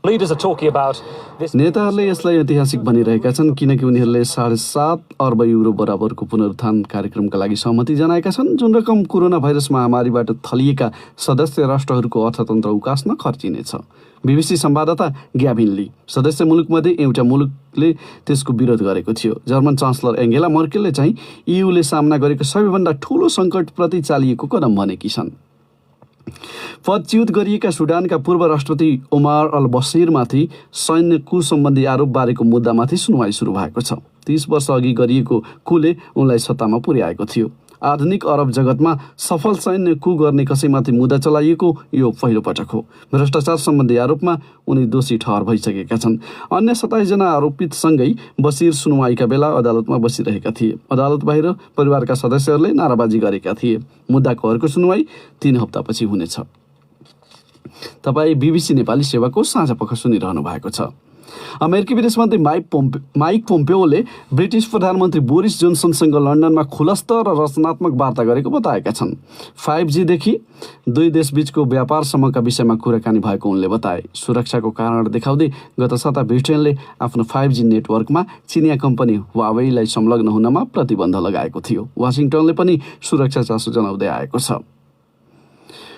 नेताहरूले यसलाई ऐतिहासिक भनिरहेका छन् किनकि उनीहरूले 7.5 अर्ब युरो बराबरको पुनरुत्थान कार्यक्रमका लागि सहमति जनाएका छन्, जुन रकम कोरोना भाइरस महामारीबाट थलिएका सदस्य राष्ट्रहरूको अर्थतन्त्र उकास्न खर्चिनेछ। बीबीसी संवाददाता ग्याभिन ली, सदस्य मुलुकमध्ये एउटा मुलुकले त्यसको विरोध गरेको थियो। जर्मन चान्सलर एङ्गेला मर्केलले चाहिँ EUले सामना गरेको सबैभन्दा ठूलो सङ्कटप्रति चालिएको कदम भनेकी छन्। पदच्युत गरिएका सुडानका पूर्व राष्ट्रपति ओमार अल बसिरमाथि सैन्य कू सम्बन्धी आरोप बारेको मुद्दामाथि सुनवाई सुरु भएको छ। 30 वर्ष अघि गरिएको कूले उनलाई सत्तामा पुर्याएको थियो। आधुनिक अरब जगतमा सफल सैन्य कू गर्ने कसैमाथि मुद्दा चलाइएको यो पहिलो पटक हो। भ्रष्टाचार सम्बन्धी आरोपमा उनी दोषी ठहर भइसकेका छन्। अन्य 27 जना आरोपितसँगै बसिर सुनवाईका बेला अदालतमा बसिरहेका थिए। अदालत बाहिर परिवारका सदस्यहरूले नाराबाजी गरेका थिए। मुद्दाको अर्को सुनवाई 3 हप्तापछि हुनेछ। तपाईँ बीबीसी नेपाली सेवाको साँझपख सुनिरहनु भएको छ। अमेरिकी विदेश मन्त्री माइक पोम्पेओले ब्रिटिस प्रधानमन्त्री बोरिस जोन्सनसँग लन्डनमा खुलस्त र रचनात्मक वार्ता गरेको बताएका छन्। 5G देखि दुई देशबीचको व्यापारसम्मका विषयमा कुराकानी भएको उनले बताए। सुरक्षाको कारण देखाउँदै गत साता ब्रिटेनले आफ्नो 5G नेटवर्कमा चिनिया कम्पनी हुवावेईलाई संलग्न हुनमा प्रतिबन्ध लगाएको थियो। वासिङटनले पनि सुरक्षा चासो जनाउँदै आएको छ।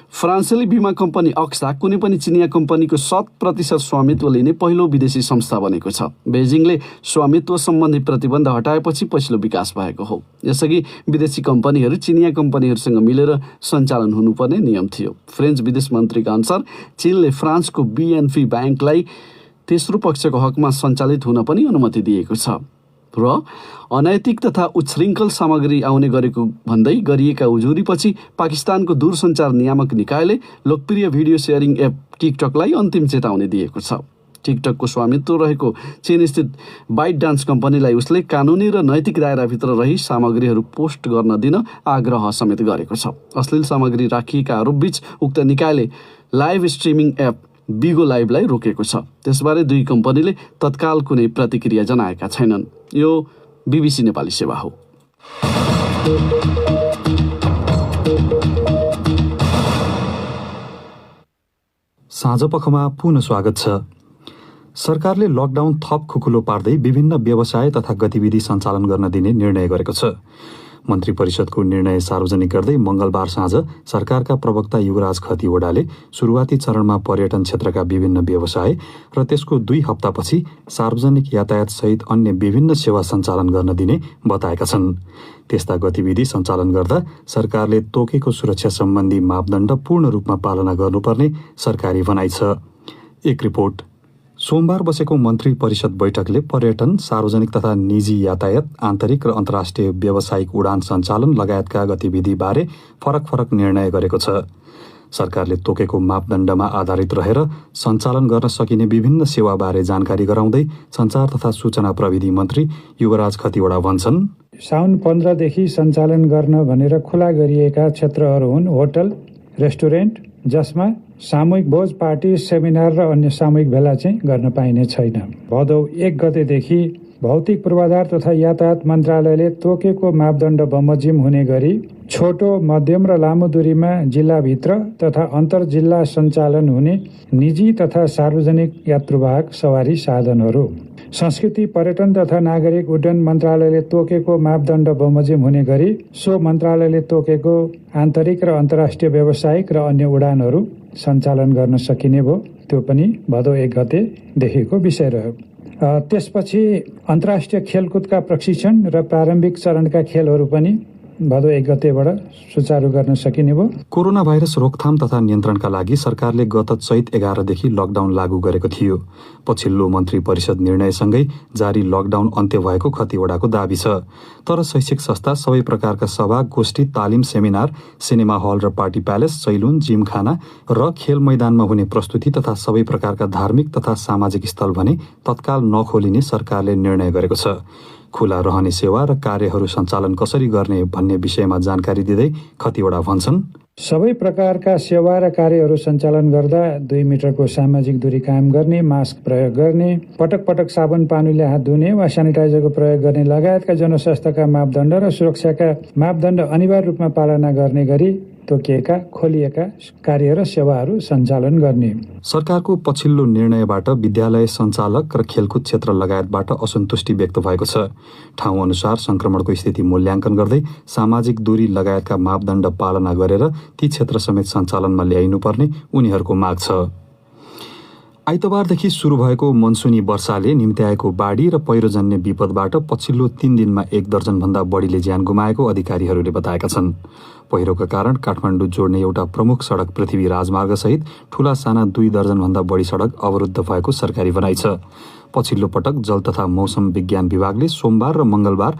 फ्रान्सेली बिमा कम्पनी अक्सा कुनै पनि चिनिया कम्पनीको 100% स्वामित्व लिने पहिलो विदेशी संस्था बनेको छ। बेजिङले स्वामित्व सम्बन्धी प्रतिबन्ध हटाएपछि पछिल्लो विकास भएको हो। यसअघि विदेशी कम्पनीहरू चिनिया कम्पनीहरूसँग मिलेर सञ्चालन हुनुपर्ने नियम थियो। फ्रेन्च विदेश मन्त्रीका अनुसार चीनले फ्रान्सको BNP ब्याङ्कलाई तेस्रो पक्षको हकमा सञ्चालित हुन पनि अनुमति दिएको छ र अनैतिक तथा उच्छृङ्खल सामग्री आउने गरेको भन्दै गरिएका उजुरीपछि पाकिस्तानको दूरसञ्चार नियामक निकायले लोकप्रिय भिडियो सेयरिङ एप टिकटकलाई अन्तिम चेतावनी दिएको छ। टिकटकको स्वामित्व रहेको चीनस्थित बाइट डान्स कम्पनीलाई उसले कानुनी र नैतिक दायराभित्र रही सामग्रीहरू पोस्ट गर्न दिन आग्रह समेत गरेको छ। अश्लील सामग्री राखिएका आरोपबीच उक्त निकायले लाइभ स्ट्रिमिङ एप बिगो लाइभलाई रोकेको छ। त्यसबारे दुई कम्पनीले तत्काल कुनै प्रतिक्रिया जनाएका छैनन्। यो बीबीसी नेपाली सेवा हो। साँझपखमा पुनः स्वागत छ। सरकारले लकडाउन थप खुकुलो पार्दै विभिन्न व्यवसाय तथा गतिविधि सञ्चालन गर्न दिने निर्णय गरेको छ। मन्त्री परिषदको निर्णय सार्वजनिक गर्दै मंगलबार साँझ सरकारका प्रवक्ता युवराज खतिवड़ाले सुरुवाती चरणमा पर्यटन क्षेत्रका विभिन्न व्यवसाय र त्यसको 2 हप्तापछि सार्वजनिक यातायात सहित अन्य विभिन्न सेवा सञ्चालन गर्न दिने बताएका छन्। त्यस्ता गतिविधि सञ्चालन गर्दा सरकारले तोकेको सुरक्षा सम्बन्धी मापदण्ड पूर्ण रूपमा पालना गर्नुपर्ने सरकारी भनाइ छ। एक रिपोर्ट। सोमबार बसेको मन्त्री परिषद बैठकले पर्यटन, सार्वजनिक तथा निजी यातायात, आन्तरिक र अन्तर्राष्ट्रिय व्यावसायिक उडान सञ्चालन लगायतका गतिविधिबारे फरक निर्णय गरेको छ। सरकारले तोकेको मापदण्डमा आधारित रहेर सञ्चालन गर्न सकिने विभिन्न सेवाबारे जानकारी गराउँदै सञ्चार तथा सूचना प्रविधि मन्त्री युवराज खतिवड़ा भन्छन्, साउन 15 देखि सञ्चालन गर्न भनेर खुला गरिएका क्षेत्रहरू हुन् होटल, रेस्टुरेन्ट, जसमा सामूहिक भोज, पार्टी, सेमिनार र अन्य सामूहिक भेला चाहिँ गर्न पाइने छैन। भदौ 1 गतेदेखि भौतिक पूर्वाधार तथा यातायात मन्त्रालयले तोकेको मापदण्ड बमोजिम हुने गरी छोटो, मध्यम र लामो दूरीमा जिल्लाभित्र तथा अन्तर जिल्ला सञ्चालन हुने निजी तथा सार्वजनिक यात्रुवाहक सवारी साधनहरू, संस्कृति, पर्यटन तथा नागरिक उड्डयन मन्त्रालयले तोकेको मापदण्ड बमोजिम हुने गरी सो मन्त्रालयले तोकेको आन्तरिक र अन्तर्राष्ट्रिय व्यावसायिक र अन्य उडानहरू सञ्चालन गर्न सकिने भयो। त्यो पनि भदौ 1 गतेदेखिको विषय रह्यो। त्यसपछि अन्तर्राष्ट्रिय खेलकुदका प्रशिक्षण र प्रारम्भिक चरणका खेलहरू पनि भदौ 1 गतेबाट सुचारू गर्न सकिने भयो। कोरोना भाइरस रोकथाम तथा नियन्त्रणका लागि सरकारले गत चैत 11 देखि लकडाउन लागू गरेको थियो। पछिल्लो मन्त्री परिषद निर्णयसँगै जारी लकडाउन अन्त्य भएको खतिवड़ाको दाबी छ। तर शैक्षिक संस्था, सबै प्रकारका सभा, गोष्ठी, तालिम, सेमिनार, सिनेमा हल र पार्टी प्यालेस, सैलुन, जिमखाना र खेल मैदानमा हुने प्रस्तुति तथा सबै प्रकारका धार्मिक तथा सामाजिक स्थल भने तत्काल नखोलिने सरकारले निर्णय गरेको छ। खुला रहने सेवा र कार्यहरू सञ्चालन कसरी गर्ने भन्ने विषयमा जानकारी दिँदै खतिवड़ा भन्छन्, सबै प्रकारका सेवा र कार्यहरू सञ्चालन गर्दा 2 मिटरको सामाजिक दूरी कायम गर्ने, मास्क प्रयोग गर्ने, पटक पटक साबुन पानीले हात धुने वा सेनिटाइजरको प्रयोग गर्ने लगायतका जनस्वास्थ्यका मापदण्ड र सुरक्षाका मापदण्ड अनिवार्य रूपमा पालना गर्ने गरी तोकिएका खोलिएका कार्य र सेवाहरू सञ्चालन गर्ने। सरकारको पछिल्लो निर्णयबाट विद्यालय सञ्चालक र खेलकुद क्षेत्र लगायतबाट असन्तुष्टि व्यक्त भएको छ। ठाउँ अनुसार संक्रमणको स्थिति मूल्याङ्कन गर्दै सामाजिक दूरी लगायतका मापदण्ड पालना गरेर ती क्षेत्र समेत सञ्चालनमा ल्याइनुपर्ने उनीहरूको माग छ। आइतबारदेखि सुरु भएको मनसुनी वर्षाले निम्त्याएको बाढी र पहिरोजन्य विपदबाट पछिल्लो 3 दिनमा 1 दर्जनभन्दा बढीले ज्यान गुमाएको अधिकारीहरूले बताएका छन्। पहिरोका कारण काठमाडौँ जोड्ने एउटा प्रमुख सडक पृथ्वी राजमार्ग सहित ठूला साना 2 दर्जनभन्दा बढी सडक अवरुद्ध भएको सरकारी भनाइ छ। पछिल्लो पटक जल तथा मौसम विज्ञान विभागले सोमबार र मंगलबार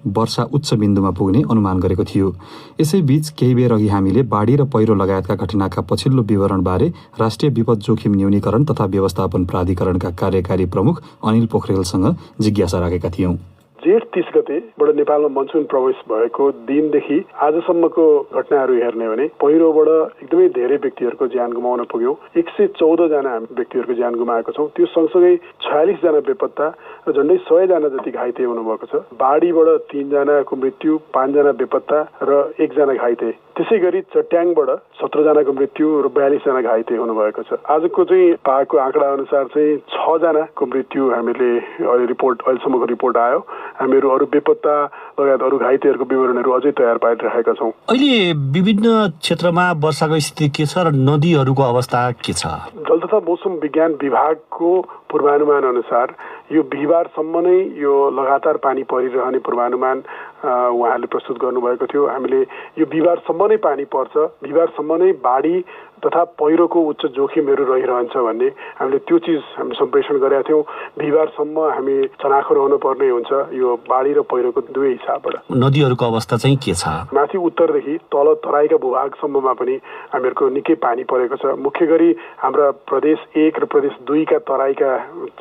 वर्षा उच्च बिन्दुमा पुग्ने अनुमान गरेको थियो। यसैबीच केही बेर अघि हामीले बाढी र पहिरो लगायतका घटनाका पछिल्लो विवरणबारे राष्ट्रिय विपद जोखिम न्यूनीकरण तथा व्यवस्थापन प्राधिकरणका कार्यकारी प्रमुख अनिल पोखरेलसँग जिज्ञासा राखेका थियौं। जेठ 30 गतेबाट नेपालमा मनसुन प्रवेश भएको दिनदेखि आजसम्मको घटनाहरू हेर्ने भने पहिरोबाट एकदमै धेरै व्यक्तिहरूको ज्यान गुमाउन पुग्यो। 114 जना व्यक्तिहरूको ज्यान गुमाएको छौँ। त्यो सँगसँगै 46 जना बेपत्ता र झन्डै 100 जना जति घाइते हुनुभएको छ। बाढीबाट 3 जनाको मृत्यु, 5 जना बेपत्ता र 1 जना घाइते। त्यसै गरी चट्याङबाट 17 जनाको मृत्यु र 42 जना घाइते हुनुभएको छ। आजको चाहिँ पाएको आँकडा अनुसार चाहिँ 6 जनाको मृत्यु हामीले अहिलेसम्मको रिपोर्ट आयो। हामीहरू अरू बेपत्ता लगायत अरू घाइतेहरूको विवरणहरू अझै तयार पारिरहेका छौँ। अहिले विभिन्न क्षेत्रमा वर्षाको स्थिति के छ र नदीहरूको अवस्था के छ? जल तथा मौसम विज्ञान विभागको पूर्वानुमान अनुसार यो बिहिबारसम्म नै यो लगातार पानी परिरहने पूर्वानुमान उहाँले प्रस्तुत गर्नुभएको थियो। हामीले यो बिहिबारसम्म नै पानी पर्छ, बिहिबारसम्म नै बाढी तथा पहिरोको उच्च जोखिमहरू रहिरहन्छ भन्ने हामीले त्यो चिज हामीले सम्प्रेषण गरेका थियौँ। बिहिबारसम्म हामी चनाखो रहनुपर्ने हुन्छ यो बाढी र पहिरोको दुवै हिसाबबाट। नदीहरूको अवस्था चाहिँ के छ? माथि उत्तरदेखि तल तराईका भूभागसम्ममा पनि हामीहरूको निकै पानी परेको छ। मुख्य गरी हाम्रा प्रदेश 1 र प्रदेश 2 का तराईका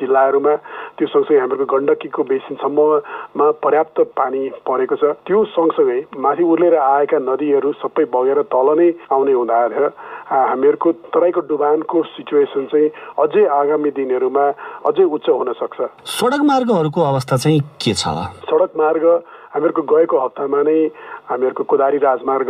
जिल्लाहरूमा, त्यो सँगसँगै हामीहरूको गण्डकीको बेसिनसम्ममा पर्याप्त पानी परेको छ। त्यो सँगसँगै माथि उर्लेर आएका नदीहरू सबै बगेर तल नै आउने हुँदा हामीहरूको तराईको डुबानको सिचुएसन चाहिँ अझै आगामी दिनहरूमा अझै उच्च हुन सक्छ। सडक मार्गहरूको अवस्था चाहिँ के छ? सडक मार्ग हामीहरूको गएको हप्तामा नै हामीहरूको कोदारी राजमार्ग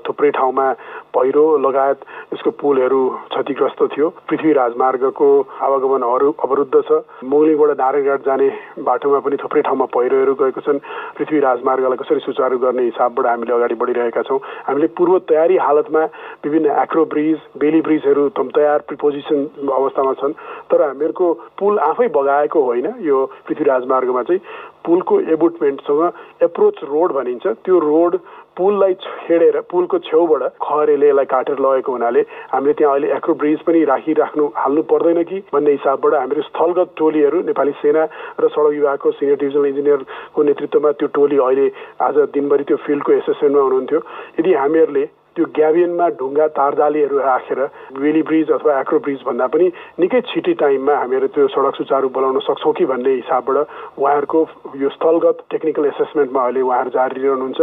थुप्रै ठाउँमा पहिरो लगायत यसको पुलहरू क्षतिग्रस्त थियो। पृथ्वी राजमार्गको आवागमन अवरुद्ध छ। मोगलिङबाट नारायणघाट जाने बाटोमा पनि थुप्रै ठाउँमा पहिरोहरू गएको छन्। पृथ्वी राजमार्गलाई कसरी सुचारू गर्ने हिसाबबाट हामीले अगाडि बढिरहेका छौँ। हामीले पूर्व तयारी हालतमा विभिन्न एक्रो ब्रिज, बेली ब्रिजहरू तयार प्रिपोजिसन अवस्थामा छन्। तर हामीहरूको पुल आफै बगाएको होइन। यो पृथ्वी राजमार्गमा चाहिँ पुलको एबुटमेन्टसँग एप्रोच रोड भनिन्छ। त्यो रोड पुललाई छेडेर पुलको छेउबाट खहरेले यसलाई काटेर लगेको हुनाले हामीले त्यहाँ अहिले एक्रो ब्रिज पनि हाल्नु पर्दैन कि भन्ने हिसाबबाट हामीहरू स्थलगत टोलीहरू नेपाली सेना र सडक विभागको सिनियर डिभिजनल इन्जिनियरको नेतृत्वमा त्यो टोली अहिले आज दिनभरि त्यो फिल्डको एसेसमेन्टमा हुनुहुन्थ्यो। यदि हामीहरूले त्यो ग्याबियनमा ढुङ्गा तारजालीहरू राखेर बेली ब्रिज अथवा एक्रो ब्रिज भन्दा पनि निकै छिटै टाइममा हामीहरू त्यो सडक सुचारू बनाउन सक्छौँ कि भन्ने हिसाबबाट उहाँहरूको यो स्थलगत टेक्निकल एसेसमेन्टमा अहिले उहाँहरू जारी रहनुहुन्छ।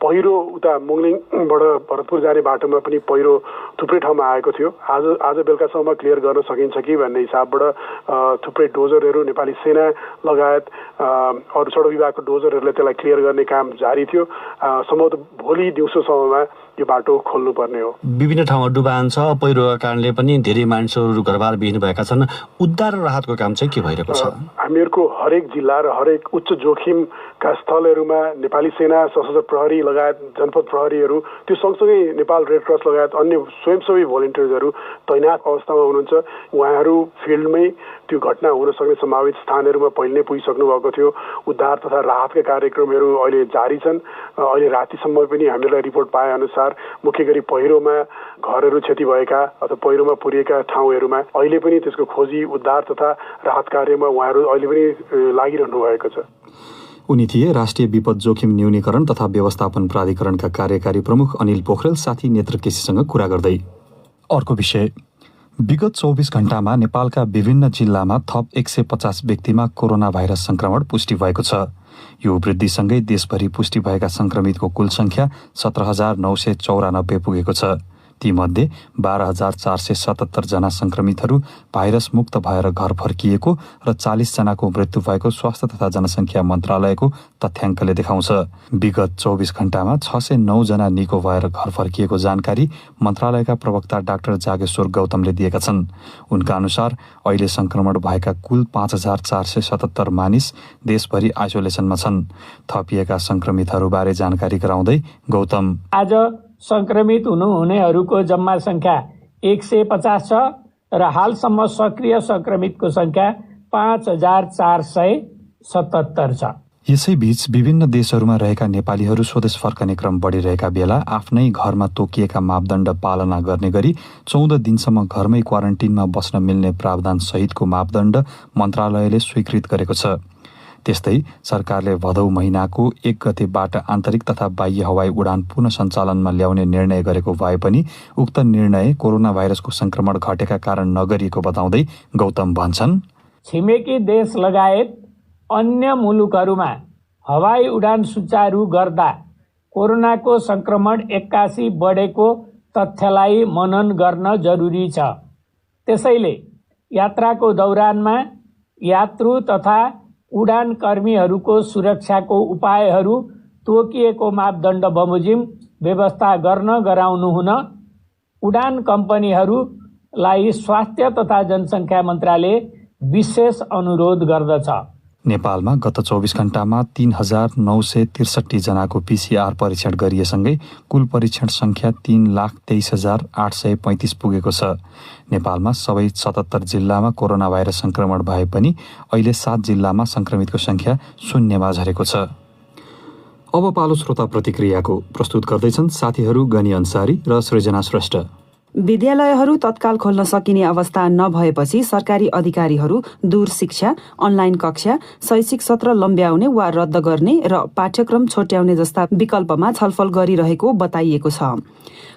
पहिरो उता मोगलिङबाट भरतपुर जाने बाटोमा पनि पहिरो थुप्रै ठाउँमा आएको थियो। आज बेलुकासम्म क्लियर गर्न सकिन्छ कि भन्ने हिसाबबाट थुप्रै डोजरहरू नेपाली सेना लगायत अरू सडक विभागको डोजरहरूले त्यसलाई क्लियर गर्ने काम जारी थियो। सम्भवतः भोलि दिउँसोसम्ममा यो बाटो खोल्नुपर्ने हो। विभिन्न ठाउँमा डुबान छ, पहिरोका कारणले पनि धेरै मानिसहरू घरबार विहीन भएका छन्। उद्धार र राहतको काम चाहिँ के भइरहेको छ? हामीहरूको हरेक जिल्ला र हरेक उच्च जोखिमका स्थलहरूमा नेपाली सेना, सशस्त्र प्रहरी लगायत जनपद प्रहरीहरू, त्यो सँगसँगै नेपाल रेड क्रस लगायत अन्य स्वयंसेवी भोलिन्टियर्सहरू तैनात अवस्थामा हुनुहुन्छ। उहाँहरू फिल्डमै त्यो घटना हुन सक्ने सम्भावित स्थानहरूमा पहिले नै पुगिसक्नु भएको थियो। उद्धार तथा राहतका कार्यक्रमहरू अहिले जारी छन्। अहिले रातिसम्म पनि हामीलाई रिपोर्ट पाए अनुसार मुख्य गरी पहिरोमा घरहरू क्षति भएका अथवा पहिरोमा पुरिएका ठाउँहरूमा अहिले पनि त्यसको खोजी, उद्धार तथा राहत कार्यमा उहाँहरू अहिले पनि लागिरहनु भएको छ। उनी थिए राष्ट्रिय विपद जोखिम न्यूनीकरण तथा व्यवस्थापन प्राधिकरणका कार्यकारी प्रमुख अनिल पोखरेल। साथी नेत्र केसीसँग कुरा गर्दै अर्को विषय, विगत 24 घण्टामा नेपालका विभिन्न जिल्लामा थप 150 व्यक्तिमा कोरोना भाइरस संक्रमण पुष्टि भएको छ। यो वृद्धिसँगै देशभरि पुष्टि भएका संक्रमितको कुल संख्या 17,994 पुगेको छ। तीमध्ये 12,477 जना संक्रमितहरू भाइरस मुक्त भएर घर फर्किएको र 40 जनाको मृत्यु भएको स्वास्थ्य तथा जनसङ्ख्या मन्त्रालयको तथ्याङ्कले देखाउँछ। विगत 24 घण्टामा 609 जना निको भएर घर फर्किएको जानकारी मन्त्रालयका प्रवक्ता डाक्टर जागेश्वर गौतमले दिएका छन्। उनका अनुसार अहिले संक्रमण भएका कुल 5,477 मानिस देशभरि आइसोलेसनमा छन्। थपिएका संक्रमितहरूबारे जानकारी गराउँदै गौतम, आज संक्रमित हुनेहरूको जम्मा संख्या 150 छ र हालसम्म सक्रिय संक्रमितको संख्या 5,477 छ। यसैबीच विभिन्न देशहरूमा रहेका नेपालीहरू स्वदेश फर्कने क्रम बढिरहेका बेला आफ्नै घरमा तोकिएका मापदण्ड पालना गर्ने गरी 14 दिनसम्म घरमै क्वारेन्टिनमा बस्न मिल्ने प्रावधान सहितको मापदण्ड मन्त्रालयले स्वीकृत गरेको छ। त्यस्तै सरकारले भदौ महिनाको 1 गतेबाट आन्तरिक तथा बाह्य हवाई उडान पुनः सञ्चालनमा ल्याउने निर्णय गरेको भए पनि उक्त निर्णय कोरोना भाइरसको संक्रमण घटेका कारण नगरिएको बताउँदै गौतम भन्छन्, छिमेकी देश लगायत अन्य मुलुकहरूमा हवाई उडान सुचारू गर्दा कोरोनाको संक्रमण 81 बढेको तथ्यलाई मनन गर्न जरुरी छ। त्यसैले यात्राको दौरानमा यात्रु तथा उडान कर्मीहरूको सुरक्षाको उपायहरू तोकिएको मापदण्ड बमोजिम व्यवस्था गर्न गराउनु हुन उडान कम्पनीहरूलाई स्वास्थ्य तथा जनसङ्ख्या मन्त्रालय विशेष अनुरोध गर्दछ। नेपालमा गत 24 घण्टामा 3,963 जनाको PCR परीक्षण गरिएसँगै कुल परीक्षण संख्या 3,23,835 पुगेको छ। नेपालमा सबै 77 जिल्लामा कोरोना भाइरस संक्रमण भए पनि अहिले 7 जिल्लामा संक्रमितको संख्या शून्यमा झरेको छ। अब पालो श्रोता प्रतिक्रियाको। प्रस्तुत गर्दैछन् साथीहरू गनी अन्सारी र सृजना श्रेष्ठ। विद्यालयहरू तत्काल खोल्न सकिने अवस्था नभएपछि सरकारी अधिकारीहरू दूर शिक्षा, अनलाइन कक्षा, शैक्षिक सत्र लम्ब्याउने वा रद्द गर्ने र पाठ्यक्रम छोट्याउने जस्ता विकल्पमा छलफल गरिरहेको बताइएको छ।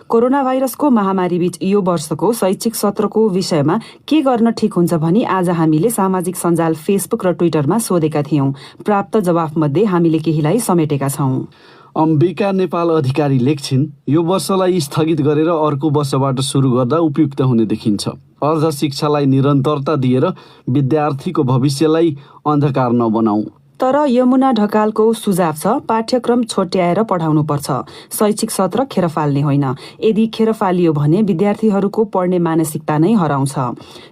कोरोना भाइरसको महामारीबीच यो वर्षको शैक्षिक सत्रको विषयमा के गर्न ठिक हुन्छ भनी आज हामीले सामाजिक सञ्जाल फेसबुक र ट्विटरमा सोधेका थियौं। प्राप्त जवाफमध्ये हामीले केहीलाई समेटेका छौं। अम्बिका नेपाल अधिकारी लेख्छिन्, यो वर्षलाई स्थगित गरेर अर्को वर्षबाट सुरु गर्दा उपयुक्त हुने देखिन्छ। अर्ध शिक्षालाई निरन्तरता दिएर विद्यार्थीको भविष्यलाई अन्धकार नबनाऊ। तर यमुना ढकालको सुझाव छ पाठ्यक्रम छोट्याएर पढाउनुपर्छ, शैक्षिक सत्र खेर फाल्ने होइन। यदि खेर फालियो भने विद्यार्थीहरूको पढ्ने मानसिकता नै हराउँछ।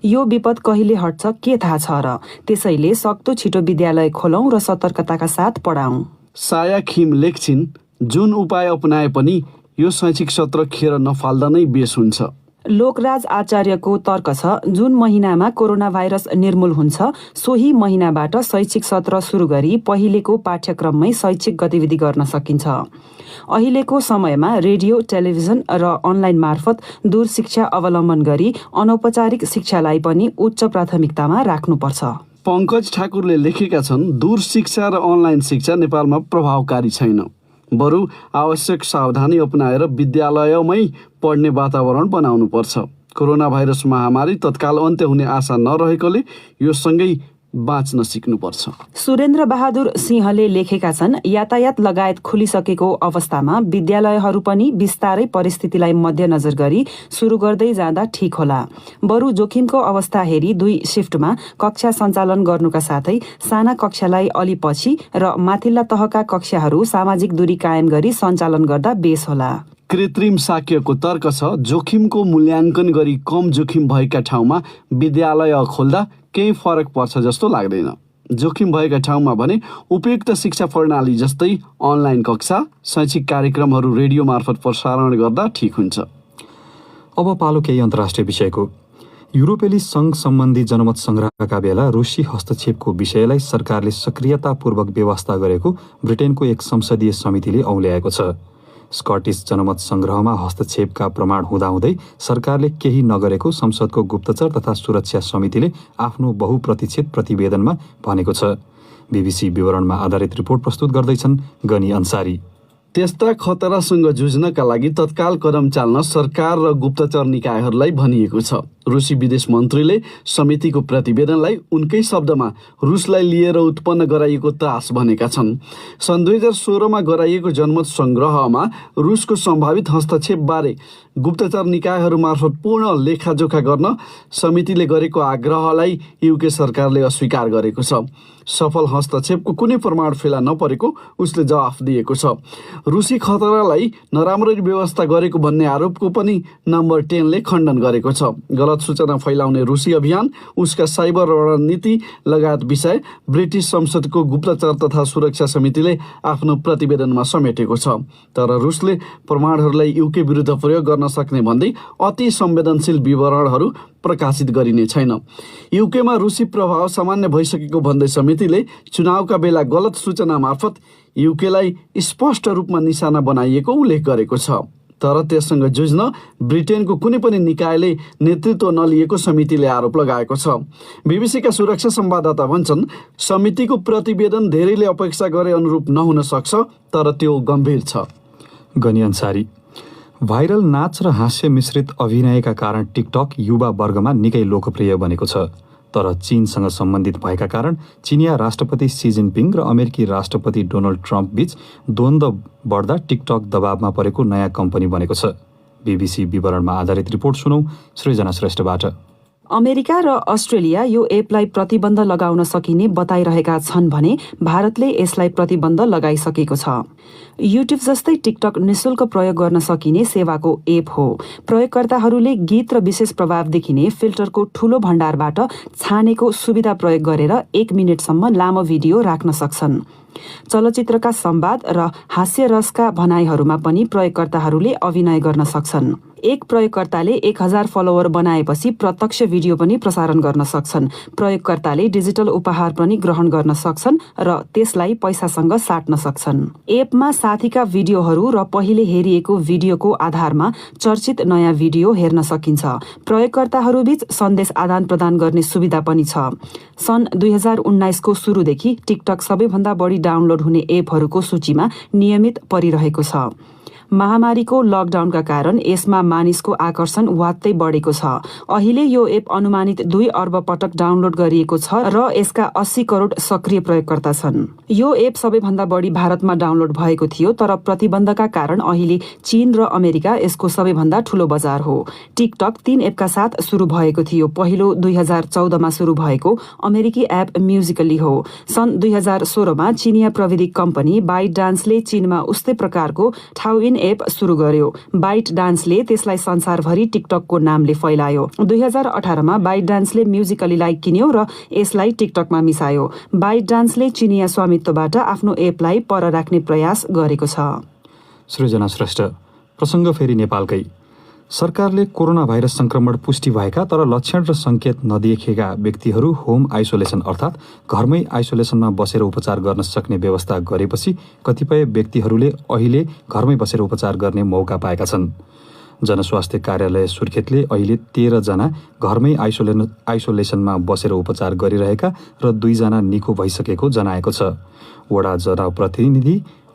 यो विपद कहिले हट्छ के थाहा छ र? त्यसैले सक्दो छिटो विद्यालय खोलौं र सतर्कताका साथ पढाउँ। साया खिम लेख्छिन्, जुन उपाय अपनाए पनि यो शैक्षिक सत्र खेर नफाल्दा नै बेस हुन्छ। लोकराज आचार्यको तर्क छ जुन महिनामा कोरोना भाइरस निर्मूल हुन्छ सोही महिनाबाट शैक्षिक सत्र सुरु गरी पहिलेको पाठ्यक्रममै शैक्षिक गतिविधि गर्न सकिन्छ। अहिलेको समयमा रेडियो, टेलिभिजन र अनलाइन मार्फत दूर शिक्षा अवलम्बन गरी अनौपचारिक शिक्षालाई पनि उच्च प्राथमिकतामा राख्नुपर्छ। पंकज ठाकुरले लेखेका छन्, दूर शिक्षा र अनलाइन शिक्षा नेपालमा प्रभावकारी छैन, बरु आवश्यक सावधानी अपनाएर विद्यालयमै पढ्ने वातावरण बनाउनुपर्छ। कोरोना भाइरस महामारी तत्काल अन्त्य हुने आशा नरहेकोले यो सँगै बाँच्न सिक्नुपर्छ। सुरेन्द्र बहादुर सिंहले लेखेका छन्, यातायात लगायत खुलिसकेको अवस्थामा विद्यालयहरू पनि बिस्तारै परिस्थितिलाई मध्यनजर गरी सुरु गर्दै जाँदा ठिक होला। बरु जोखिमको अवस्था हेरी 2 शिफ्टमा कक्षा सञ्चालन गर्नुका साथै साना कक्षालाई अलि पछि र माथिल्ला तहका कक्षाहरू सामाजिक दूरी कायम गरी सञ्चालन गर्दा बेस होला। कृत्रिम साक्यको तर्क छ, जोखिमको मूल्याङ्कन गरी कम जोखिम भएका ठाउँमा विद्यालय खोल्दा केही फरक पर्छ जस्तो लाग्दैन। जोखिम भएका ठाउँमा भने उपयुक्त शिक्षा प्रणाली जस्तै अनलाइन कक्षा, शैक्षिक कार्यक्रमहरू रेडियो मार्फत प्रसारण गर्दा ठिक हुन्छ। अब पालो केही अन्तर्राष्ट्रिय विषयको। युरोपेली सङ्घ सम्बन्धी जनमत सङ्ग्रहका बेला रुसी हस्तक्षेपको विषयलाई सरकारले सक्रियतापूर्वक व्यवस्था गरेको ब्रिटेनको एक संसदीय समितिले औल्याएको छ। स्कटिस जनमत सङ्ग्रहमा हस्तक्षेपका प्रमाण हुँदाहुँदै सरकारले केही नगरेको संसदको गुप्तचर तथा सुरक्षा समितिले आफ्नो बहुप्रतीक्षित प्रतिवेदनमा भनेको छ। बीबीसी विवरणमा आधारित रिपोर्ट प्रस्तुत गर्दैछन् गनी अन्सारी। त्यस्ता खतरासँग जुझ्नका लागि तत्काल कदम चाल्न सरकार र गुप्तचर निकायहरूलाई भनिएको छ। रुसी विदेश मन्त्रीले समितिको प्रतिवेदनलाई उनकै शब्दमा रुसलाई लिएर उत्पन्न गराइएको त्रास भनेका छन्। सन् 2016मा गराइएको जनमत सङ्ग्रहमा रुसको सम्भावित हस्तक्षेपबारे गुप्तचर निकायहरू मार्फत पूर्ण लेखाजोखा गर्न समितिले गरेको आग्रहलाई युके सरकारले अस्वीकार गरेको छ। सफल हस्तक्षेपको कुनै प्रमाण फेला नपरेको उसले जवाफ दिएको छ। रुसी खतरालाई नराम्ररी व्यवस्था गरेको भन्ने आरोपको पनि नम्बर 10 ले खण्डन गरेको छ। गलत सूचना फैलाउने रुसी अभियान, उसका साइबर रणनीति लगायत विषय ब्रिटिस संसदको गुप्तचर तथा सुरक्षा समितिले आफ्नो प्रतिवेदनमा समेटेको छ। तर रुसले प्रमाणहरूलाई युके विरुद्ध प्रयोग गर्न सक्ने भन्दै अति संवेदनशील विवरणहरू प्रकाशित गरिने छैन। युकेमा रुसी प्रभाव सामान्य भइसकेको भन्दै समितिले चुनावका बेला गलत सूचना मार्फत युकेलाई स्पष्ट रूपमा निशाना बनाइएको उल्लेख गरेको छ। तर त्यससँग जुझ्न ब्रिटेनको कुनै पनि निकायले नेतृत्व नलिएको समितिले आरोप लगाएको छ। बीबीसीका सुरक्षा संवाददाता भन्छन्, समितिको प्रतिवेदन धेरैले अपेक्षा गरे अनुरूप नहुन सक्छ, तर त्यो गम्भीर छ। गनी अन्सारी। भाइरल नाच र हास्य मिश्रित अभिनयका कारण टिकटक युवा वर्गमा निकै लोकप्रिय बनेको छ। तर चीनसँग सम्बन्धित भएका कारण चिनिया राष्ट्रपति सी जिनपिङ र अमेरिकी राष्ट्रपति डोनाल्ड ट्रम्प बीच द्वन्द्व बढ्दा टिकटक दबावमा परेको नयाँ कम्पनी बनेको छ। बीबीसी विवरणमा आधारित रिपोर्ट सुनौ सृजना श्रेष्ठबाट। अमेरिका र अस्ट्रेलिया यो एपलाई प्रतिबन्ध लगाउन सकिने बताइरहेका छन् भने भारतले यसलाई प्रतिबन्ध लगाइसकेको छ। युट्युब जस्तै टिकटक निशुल्क प्रयोग गर्न सकिने सेवाको एप हो। प्रयोगकर्ताहरूले गीत र विशेष प्रभाव देखिने फिल्टरको ठूलो भण्डारबाट छानेको सुविधा प्रयोग गरेर 1 मिनेटसम्म लामो भिडियो राख्न सक्छन्। चलचित्रका संवाद र हास्य रसका भनाइहरूमा पनि प्रयोगकर्ताहरूले अभिनय गर्न सक्छन्। एक प्रयोगकर्ताले 1000 फलोवर बनाएपछि प्रत्यक्ष भिडियो पनि प्रसारण गर्न सक्छन्। प्रयोगकर्ताले डिजिटल उपहार पनि ग्रहण गर्न सक्छन् र त्यसलाई पैसासँग साट्न सक्छन्। एपमा साथीका भिडियोहरू र पहिले हेरिएको भिडियोको आधारमा चर्चित नयाँ भिडियो हेर्न सकिन्छ। प्रयोगकर्ताहरूबीच सन्देश आदान प्रदान गर्ने सुविधा पनि छ। सन् 2019 को सुरुदेखि टिकटक सबैभन्दा बढी डाउनलोड हुने एपहरूको सूचीमा नियमित परिरहेको छ। महामारीको लकडाउनका कारण यसमा मानिसको आकर्षण वात्तै बढेको छ। अहिले यो एप अनुमानित 2 अर्ब पटक डाउनलोड गरिएको छ र यसका 80 करोड सक्रिय प्रयोगकर्ता छन्। यो एप सबैभन्दा बढी भारतमा डाउनलोड भएको थियो, तर प्रतिबन्धका कारण अहिले चीन र अमेरिका यसको सबैभन्दा ठूलो बजार हो। टिकटक 3 एपका साथ सुरु भएको थियो। पहिलो 2014 मा सुरु भएको अमेरिकी एप म्युजिकली हो। सन् 2016 मा चिनिया प्रविधि कम्पनी बाइट डान्सले चीनमा उस्तै प्रकारको ठाउइन एप सुरु गर्यो। बाइट डान्सले त्यसलाई संसारभरि टिकटकको नामले फैलायो। 2018 मा बाइट डान्सले म्युजिकलीलाई किन्यो र यसलाई टिकटकमा मिसायो। बाइट डान्सले चिनिया स्वामित्वबाट आफ्नो एपलाई पर राख्ने प्रयास गरेको छ। सृजना श्रेष्ठ। प्रसङ्ग फेरि नेपालकै। सरकारले कोरोना भाइरस संक्रमण पुष्टि भएका तर लक्षण र संकेत नदेखिएका व्यक्तिहरू होम आइसोलेसन अर्थात् घरमै आइसोलेसनमा बसेर उपचार गर्न सक्ने व्यवस्था गरेपछि कतिपय व्यक्तिहरूले अहिले घरमै बसेर उपचार गर्ने मौका पाएका छन्। जनस्वास्थ्य कार्यालय सुर्खेतले अहिले 13 जना घरमै आइसोलेसनमा बसेर उपचार गरिरहेका र 2 जना निको भइसकेको जनाएको छ।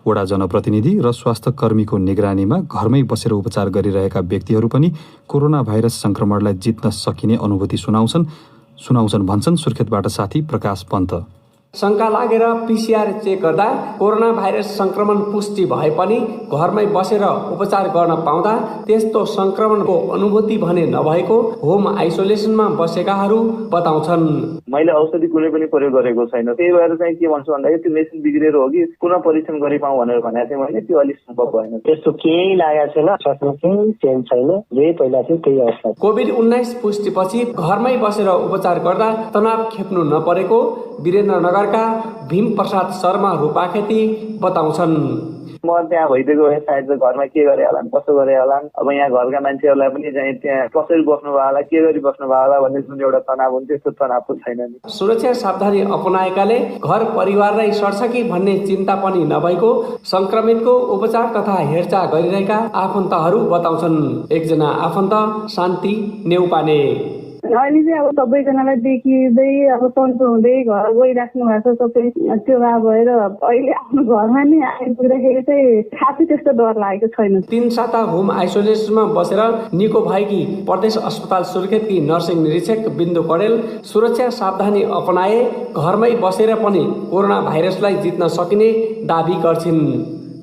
वडा जनप्रतिनिधि र स्वास्थ्य कर्मीको निगरानीमा घरमै बसेर उपचार गरिरहेका व्यक्तिहरू पनि कोरोना भाइरस संक्रमणलाई जित्न सकिने अनुभूति सुनाउँछन् भन्छन् सुर्खेतबाट साथी प्रकाश पन्त। शंका लागेर पीसीआर चेक गर्दा कोरोना भाइरस संक्रमण पुष्टि भए पनि घरमै बसेर उपचार गर्न पाउँदा त्यस्तो संक्रमणको अनुभूति भने नभएको होम आइसोलेसनमा बसेकाहरू बताउँछन्। मैले औषधि कुनै पनि प्रयोग गरेको छैन, त्यही भएर चाहिँ के भन्छु भन्दाखेरि त्यो मेसिन बिग्रेर हो कि पुनः परीक्षण गरिपाउँ भनेर भनेको थिएँ मैले, त्यो अलिक सम्भव भएन। त्यस्तो केही लागेको छैन, स्वास्थ्यमा केही चेन्ज छैन, जे पहिला थियो त्यही अवस्था। कोभिड-19 पुष्टिपछि घरमै बसेर उपचार गर्दा तनाव खेप्नु नपरेको वीरेन्द्रनगरका भीम प्रसाद शर्मा रूपाखेती बताउँछन्। म त्यहाँ भइदिएको भए सायद घरमा के गरे होला, कसो गरे होला, अब यहाँ घरका मान्छेहरूलाई पनि चाहिँ त्यहाँ कसरी बस्नु भयो होला, के गरी बस्नु भयो होला भन्ने जुन एउटा तनाव हुन्छ त्यस्तो तनाव त छैन नि। सुरक्षा सावधानी अपनाएकाले घर परिवारलाई सर्छ कि भन्ने चिन्ता पनि नभएको संक्रमितको उपचार तथा हेरचाह गरिरहेका आफन्तहरू बताउँछन्। एकजना आफन्त शान्ति नेउपाने। अहिले चाहिँ अब सबैजनालाई देखिँदै अब सन्चो हुँदै घर गइराख्नु भएको छ सबै, त्यो भएर अहिले आफ्नो घरमा नै आइपुग्दाखेरि चाहिँ खासै त्यस्तो डर लागेको छैन। 3 साता होम आइसोलेसनमा बसेर निको भएकी प्रदेश अस्पताल सुर्खेतकी नर्सिङ निरीक्षक बिन्दु कडेल सुरक्षा सावधानी अपनाए घरमै बसेर पनि कोरोना भाइरसलाई जित्न सकिने दावी गर्छिन्।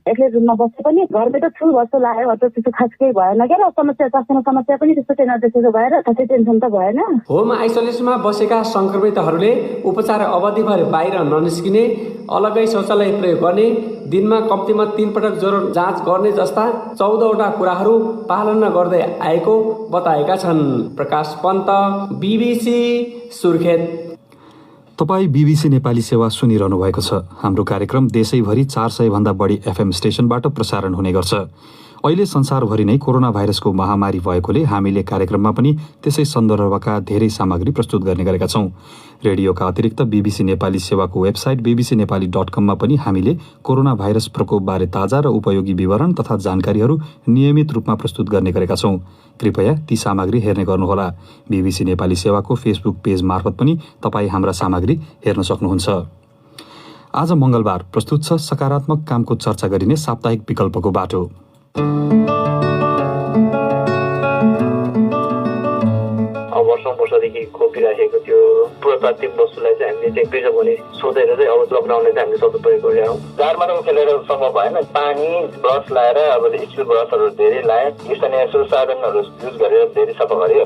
एक्लै रुममा बसे पनि घरभित्र छु जस्तो लाग्यो, त्यस्तो खास केही भएन क्या, र स्वास्थ्यमा समस्या पनि त्यस्तो केही नदेखेको भएर खासै टेन्सन त भएन। होम आइसोलेसनमा बसेका संक्रमितहरूले उपचार अवधिभर बाहिर ननिस्किने, अलगै शौचालय प्रयोग गर्ने, दिनमा कम्तीमा 3 पटक ज्वरो जाँच गर्ने जस्ता 14वटा कुराहरू पालना गर्दै आएको बताएका छन्। प्रकाश पन्त, BBC सुर्खेत। तपाईँ BBC नेपाली सेवा सुनिरहनु भएको छ। हाम्रो कार्यक्रम देशैभरि 400 भन्दा बढी FM स्टेशनबाट प्रसारण हुने गर्छ। अहिले संसारभरि नै कोरोना भाइरसको महामारी भएकोले हामीले कार्यक्रममा पनि त्यसै सन्दर्भका धेरै सामग्री प्रस्तुत गर्ने गरेका छौँ। रेडियोका अतिरिक्त BBC नेपाली सेवाको वेबसाइट bbcnepali.com मा पनि हामीले कोरोना भाइरस प्रकोपबारे ताजा र उपयोगी विवरण तथा जानकारीहरू नियमित रूपमा प्रस्तुत गर्ने गरेका छौँ। कृपया ती सामग्री हेर्ने गर्नुहोला। BBC नेपाली सेवाको फेसबुक पेज मार्फत पनि तपाईँ हाम्रा सामग्री हेर्न सक्नुहुन्छ। आज मंगलबार प्रस्तुत छ सकारात्मक कामको चर्चा गरिने साप्ताहिक विकल्पको बाटो। वर्षौंदेखि खोपिराखेको त्यो पुरातात्विक वस्तुलाई चाहिँ हामीले चाहिँ प्रिजर्भ हुने सोधेर चाहिँ अब लकडाउनले चाहिँ हामीले सदुपयोग गरिरहेको हौँ। जाडमा खेलेर सम्भव भएन, पानी ब्रस लाएर अब स्टिल ब्रसहरू धेरै लाए, स्थानीय साधनहरू युज गरेर धेरै सफा गर्यो।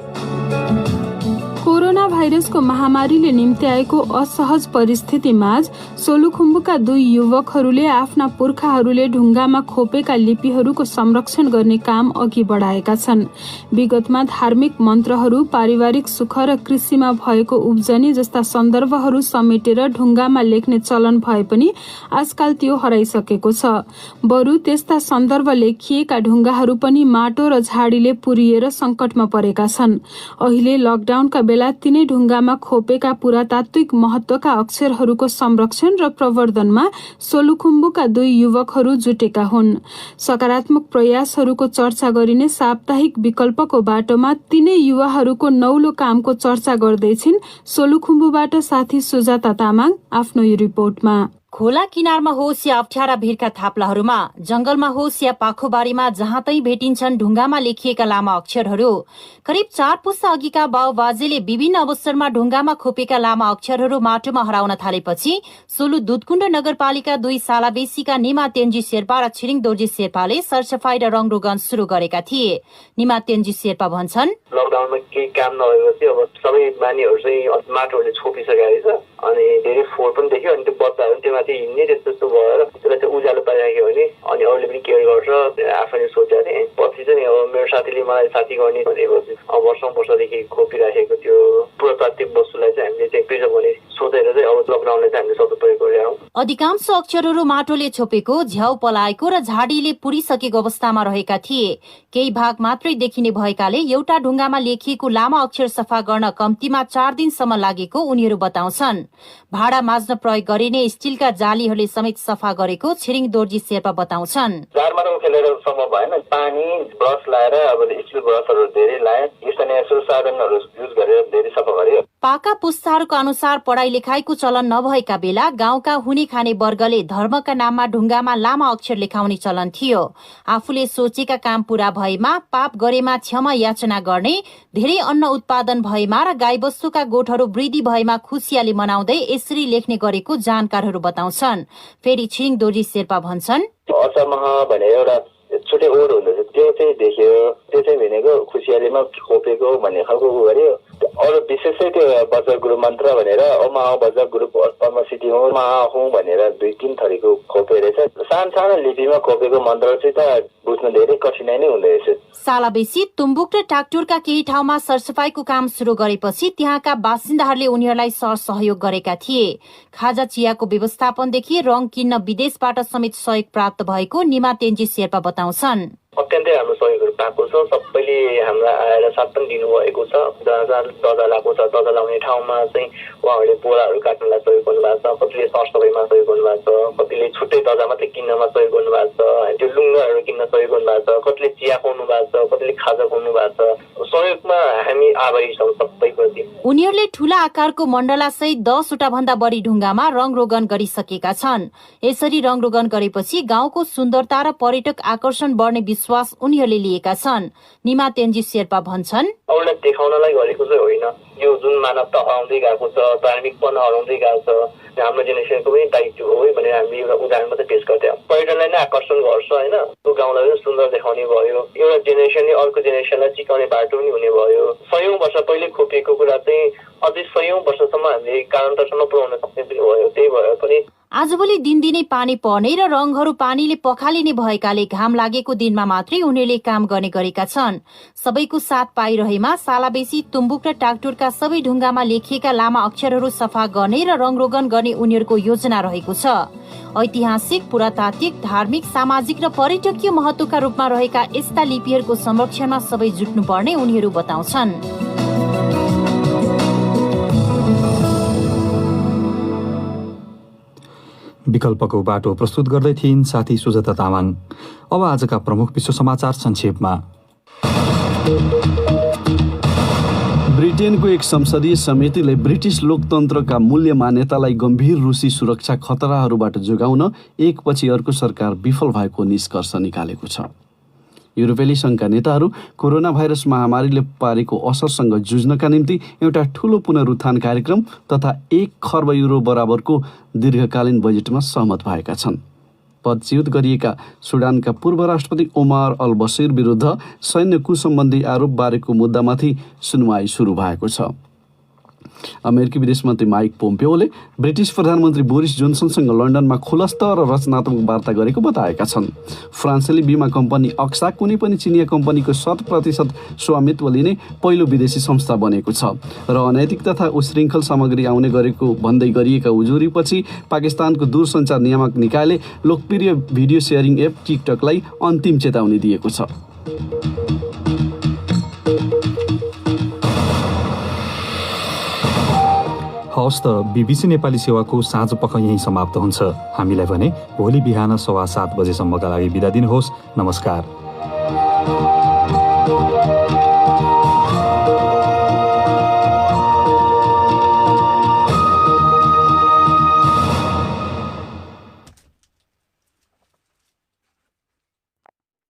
कोरोना भाइरसको महामारीले निम्त्याएको असहज परिस्थितिमाझ सोलुखुम्बुका 2 युवकहरूले आफ्ना पुर्खाहरूले ढुङ्गामा खोपेका लिपिहरूको संरक्षण गर्ने काम अघि बढाएका छन्। विगतमा धार्मिक मन्त्रहरू, पारिवारिक सुख र कृषिमा भएको उब्जनी जस्ता सन्दर्भहरू समेटेर ढुङ्गामा लेख्ने चलन भए पनि आजकाल त्यो हराइसकेको छ। बरु त्यस्ता सन्दर्भ लेखिएका ढुङ्गाहरू पनि माटो र झाडीले पुरिएर सङ्कटमा परेका छन्। अहिले लकडाउनका बेला तिनै ढुङ्गामा खोपेका पुरातात्विक महत्वका अक्षरहरूको संरक्षण र प्रवर्धनमा सोलुखुम्बुका 2 युवकहरू जुटेका हुन्। सकारात्मक प्रयासहरूको चर्चा गरिने साप्ताहिक विकल्पको बाटोमा तिनै युवाहरूको नौलो कामको चर्चा गर्दैछिन् सोलुखुम्बुबाट साथी सुजाता तामाङ आफ्नो यो रिपोर्टमा। खोला किनारमा होस् या अप्ठ्यारा भिरका थाप्लाहरूमा, जंगलमा होस् या पाखोबारीमा जहाँ तै भेटिन्छन् ढुङ्गामा लेखिएका लामा अक्षरहरू। करिब 4 पुस्ता अघिका बाउबाजेले विभिन्न अवसरमा ढुङ्गामा खोपेका लामा अक्षरहरू माटोमा हराउन थालेपछि सोलु दुधकुण्ड नगरपालिका 2 सालाबेसीका निमा तेन्जी शेर्पा र छिरिङ दोर्जी शेर्पाले सरसफाई र रङरोगन शुरू गरेका थिए। निमा तेन्जी शेर्पा भन्छन्, लकडाउनमा केही काम नभएपछि अब सबै मानिसहरू चाहिँ माटोहरूले छोपिसकेको रहेछ अनि धेरै फोहोर पनि देख्यो अनि त्यो बच्चाहरू त्यो माथि हिँड्ने त्यस्तो भएर त्यसलाई चाहिँ उज्यालो पाइराख्यो भने अनि अरूले पनि केयर गर्छ आफैले सोचेको थिएँ। पछि चाहिँ अब मेरो साथीले मलाई साथी गर्ने भनेपछि अब वर्षौंदेखि खोपिराखेको त्यो पुरातात्विक वस्तुलाई चाहिँ हामीले चाहिँ के छ भने सोधेर चाहिँ अब लकडाउनले चाहिँ हामीले सदुपयोग गरेका हौँ। अधिकांश अक्षरहरू माटोले छोपेको, झ्याउ पलाएको र झाडीले पुरिसकेको अवस्थामा रहेका थिए। केही भाग मात्रै देखिने भएकाले एउटा ढुङ्गामा लेखिएको लामा अक्षर सफा गर्न कम्तीमा 4 दिनसम्म लागेको उनीहरू बताउँछन्। भाडा माझ्न प्रयोग गरिने स्टिलका जालीहरूले समेत सफा गरेको छिरिङ दोर्जी शेर्पा बताउँछन्। झारमाटो खेलेर सम्भव भएन, पानी ब्रस लाएर अब स्टिल ब्रसहरू धेरै लाए, स्थानीय साधनहरू युज गरेर धेरै सफा गर्यो। पाका पुस्ताहरूको अनुसार पढाइ लेखाइको चलन नभएका बेला गाउँका हुने खाने वर्गले धर्मका नाममा ढुङ्गामा लामा अक्षर लेखाउने चलन थियो। आफूले सोचेका काम पूरा भएमा, पाप गरेमा क्षमा याचना गर्ने, धेरै अन्न उत्पादन भएमा र गाईबस्तुका गोठहरू वृद्धि भएमा खुसियाली मनाउँदै यसरी लेख्ने गरेको जानकारहरू बताउँछन्। फेरि छिरिङ दोर्जी शेर्पा भन्छन्, असमह भने एउटा छुट्टै ओड हुँदछ, त्यो चाहिँ देख्यो, त्यो चाहिँ भनेको खुसियालीमा खोपेको भन्ने खालको उ गर्यो। अरू विशेषै त्यो बज्र गुरु मन्त्र भनेर ओमा बज्र गुरु पद्म सिद्धि हो मा हूँ भनेर 2-3 थरीको खोपे रहेछ। सानो लिपिमा खोपेको मन्त्र चाहिँ त बुझ्न धेरै कठिनाइ नै हुँदो रहेछ। सालाबेसी, तुम्बुक र टाकटुरका केही ठाउँमा सरसफाईको काम सुरु गरेपछि त्यहाँका बासिन्दाहरूले उनीहरूलाई सहयोग गरेका थिए। खाजा चियाको व्यवस्थापनदेखि रङ किन्न विदेशबाट समेत सहयोग प्राप्त भएको निमा तेन्जी शेर्पा बताउँछन्। अत्यन्तै हाम्रो सहयोगहरू पाएको छ, सबैले हामीलाई आएर साथ पनि दिनुभएको छ। जहाँ दर्जा लगाएको छ, दर्जा लाउने ठाउँमा चाहिँ उहाँहरूले बोराहरू काट्नलाई सहयोग गर्नुभएको छ, कतिले सरसफाइमा सहयोग गर्नुभएको छ, कतिले छुट्टै दर्जा मात्रै किन्नमा सहयोग गर्नुभएको छ, त्यो लुङ्गाहरू किन्न सहयोग गर्नुभएको छ, कतिले चिया खुवाउनु भएको छ, कतिले खाजा खुवाउनु भएको छ। सहयोगमा हामी आभारी छौँ सबैप्रति। उनीहरूले ठूला आकारको मण्डला सहित 10 वटा भन्दा बढी ढुङ्गामा रङरोगन गरिसकेका छन्। यसरी रङरोगन गरेपछि गाउँको सुन्दरता र पर्यटक आकर्षण बढ्ने विश्वास उनीहरूले लिएका छन्। निमा तेन्जी शेर्पा भन्छन्, अरूलाई देखाउनलाई गरेको चाहिँ होइन, यो जुन मानवता हराउँदै गएको छ, धार्मिकपन हराउँदै गएको छ, हाम्रो जेनेरेसनको पनि दायित्व हो है भने हामीले एउटा उदाहरण मात्रै पेश गर्थ्यौँ। पर्यटनलाई नै आकर्षण गर्छ होइन, त्यो गाउँलाई पनि सुन्दर देखाउने भयो, एउटा जेनेरेसनले अर्को जेनेरेसनलाई सिकाउने बाटो पनि हुने भयो। 100औं वर्ष पहिले खोपिएको कुरा चाहिँ अझै 100औं वर्षसम्म हामीले कालान्तरसम्म पुर्याउन सक्ने पनि भयो। त्यही भएर पनि आजभोलि दिनदिनै पानी पर्ने र रङहरू पानीले पखालिने भएकाले घाम लागेको दिनमा मात्रै उनीहरूले काम गर्ने गरेका छन्। सबैको साथ पाइरहेमा सालाबेसी, तुम्बुक र टाकटुरका सबै ढुङ्गामा लेखिएका लामा अक्षरहरू सफा गर्ने र रङरोगन गर्ने उनीहरूको योजना रहेको छ। ऐतिहासिक, पुरातात्विक, धार्मिक, सामाजिक र पर्यटकीय महत्वका रूपमा रहेका यस्ता लिपिहरूको संरक्षणमा सबै जुट्नुपर्ने उनीहरू बताउँछन्। विकल्पको बाटो प्रस्तुत गर्दै थिइन् साथी सुजाता तामाङ। अब आजका प्रमुख विश्व समाचार संक्षेपमा। ब्रिटेनको एक संसदीय समितिले ब्रिटिस लोकतन्त्रका मूल्य मान्यतालाई गम्भीर रुसी सुरक्षा खतराहरूबाट जोगाउन एकपछि अर्को सरकार विफल भएको निष्कर्ष निकालेको छ। युरोपेली सङ्घका नेताहरू कोरोना भाइरस महामारीले पारेको असरसँग जुझ्नका निम्ति एउटा ठूलो पुनरुत्थान कार्यक्रम तथा 1 खर्ब युरो बराबरको दीर्घकालीन बजेटमा सहमत भएका छन्। पदच्युत गरिएका सुडानका पूर्व राष्ट्रपति ओमार अल बसिर विरुद्ध सैन्य कुसम्बन्धी आरोप बारेको मुद्दामाथि सुनवाई सुरु भएको छ। अमेरिकी विदेश मन्त्री माइक पोम्पियोले ब्रिटिस प्रधानमन्त्री बोरिस जोन्सनसँग लन्डनमा खुलस्त र रचनात्मक वार्ता गरेको बताएका छन्। फ्रान्सेली बिमा कम्पनी अक्सा कुनै पनि चिनिया कम्पनीको 100% स्वामित्व लिने पहिलो विदेशी संस्था बनेको छ र अनैतिक तथा उशृङ्खल सामग्री आउने गरेको भन्दै गरिएका उजुरीपछि पाकिस्तानको दूरसञ्चार नियामक निकायले लोकप्रिय भिडियो शेयरिङ एप टिकटकलाई अन्तिम चेतावनी दिएको छ। हवस् त बीबीसी नेपाली सेवाको साँझ पख यही समाप्त हुन्छ। हामीलाई भने भोलि बिहान 7:15 बजेसम्मका लागि बिदा दिनुहोस्। नमस्कार।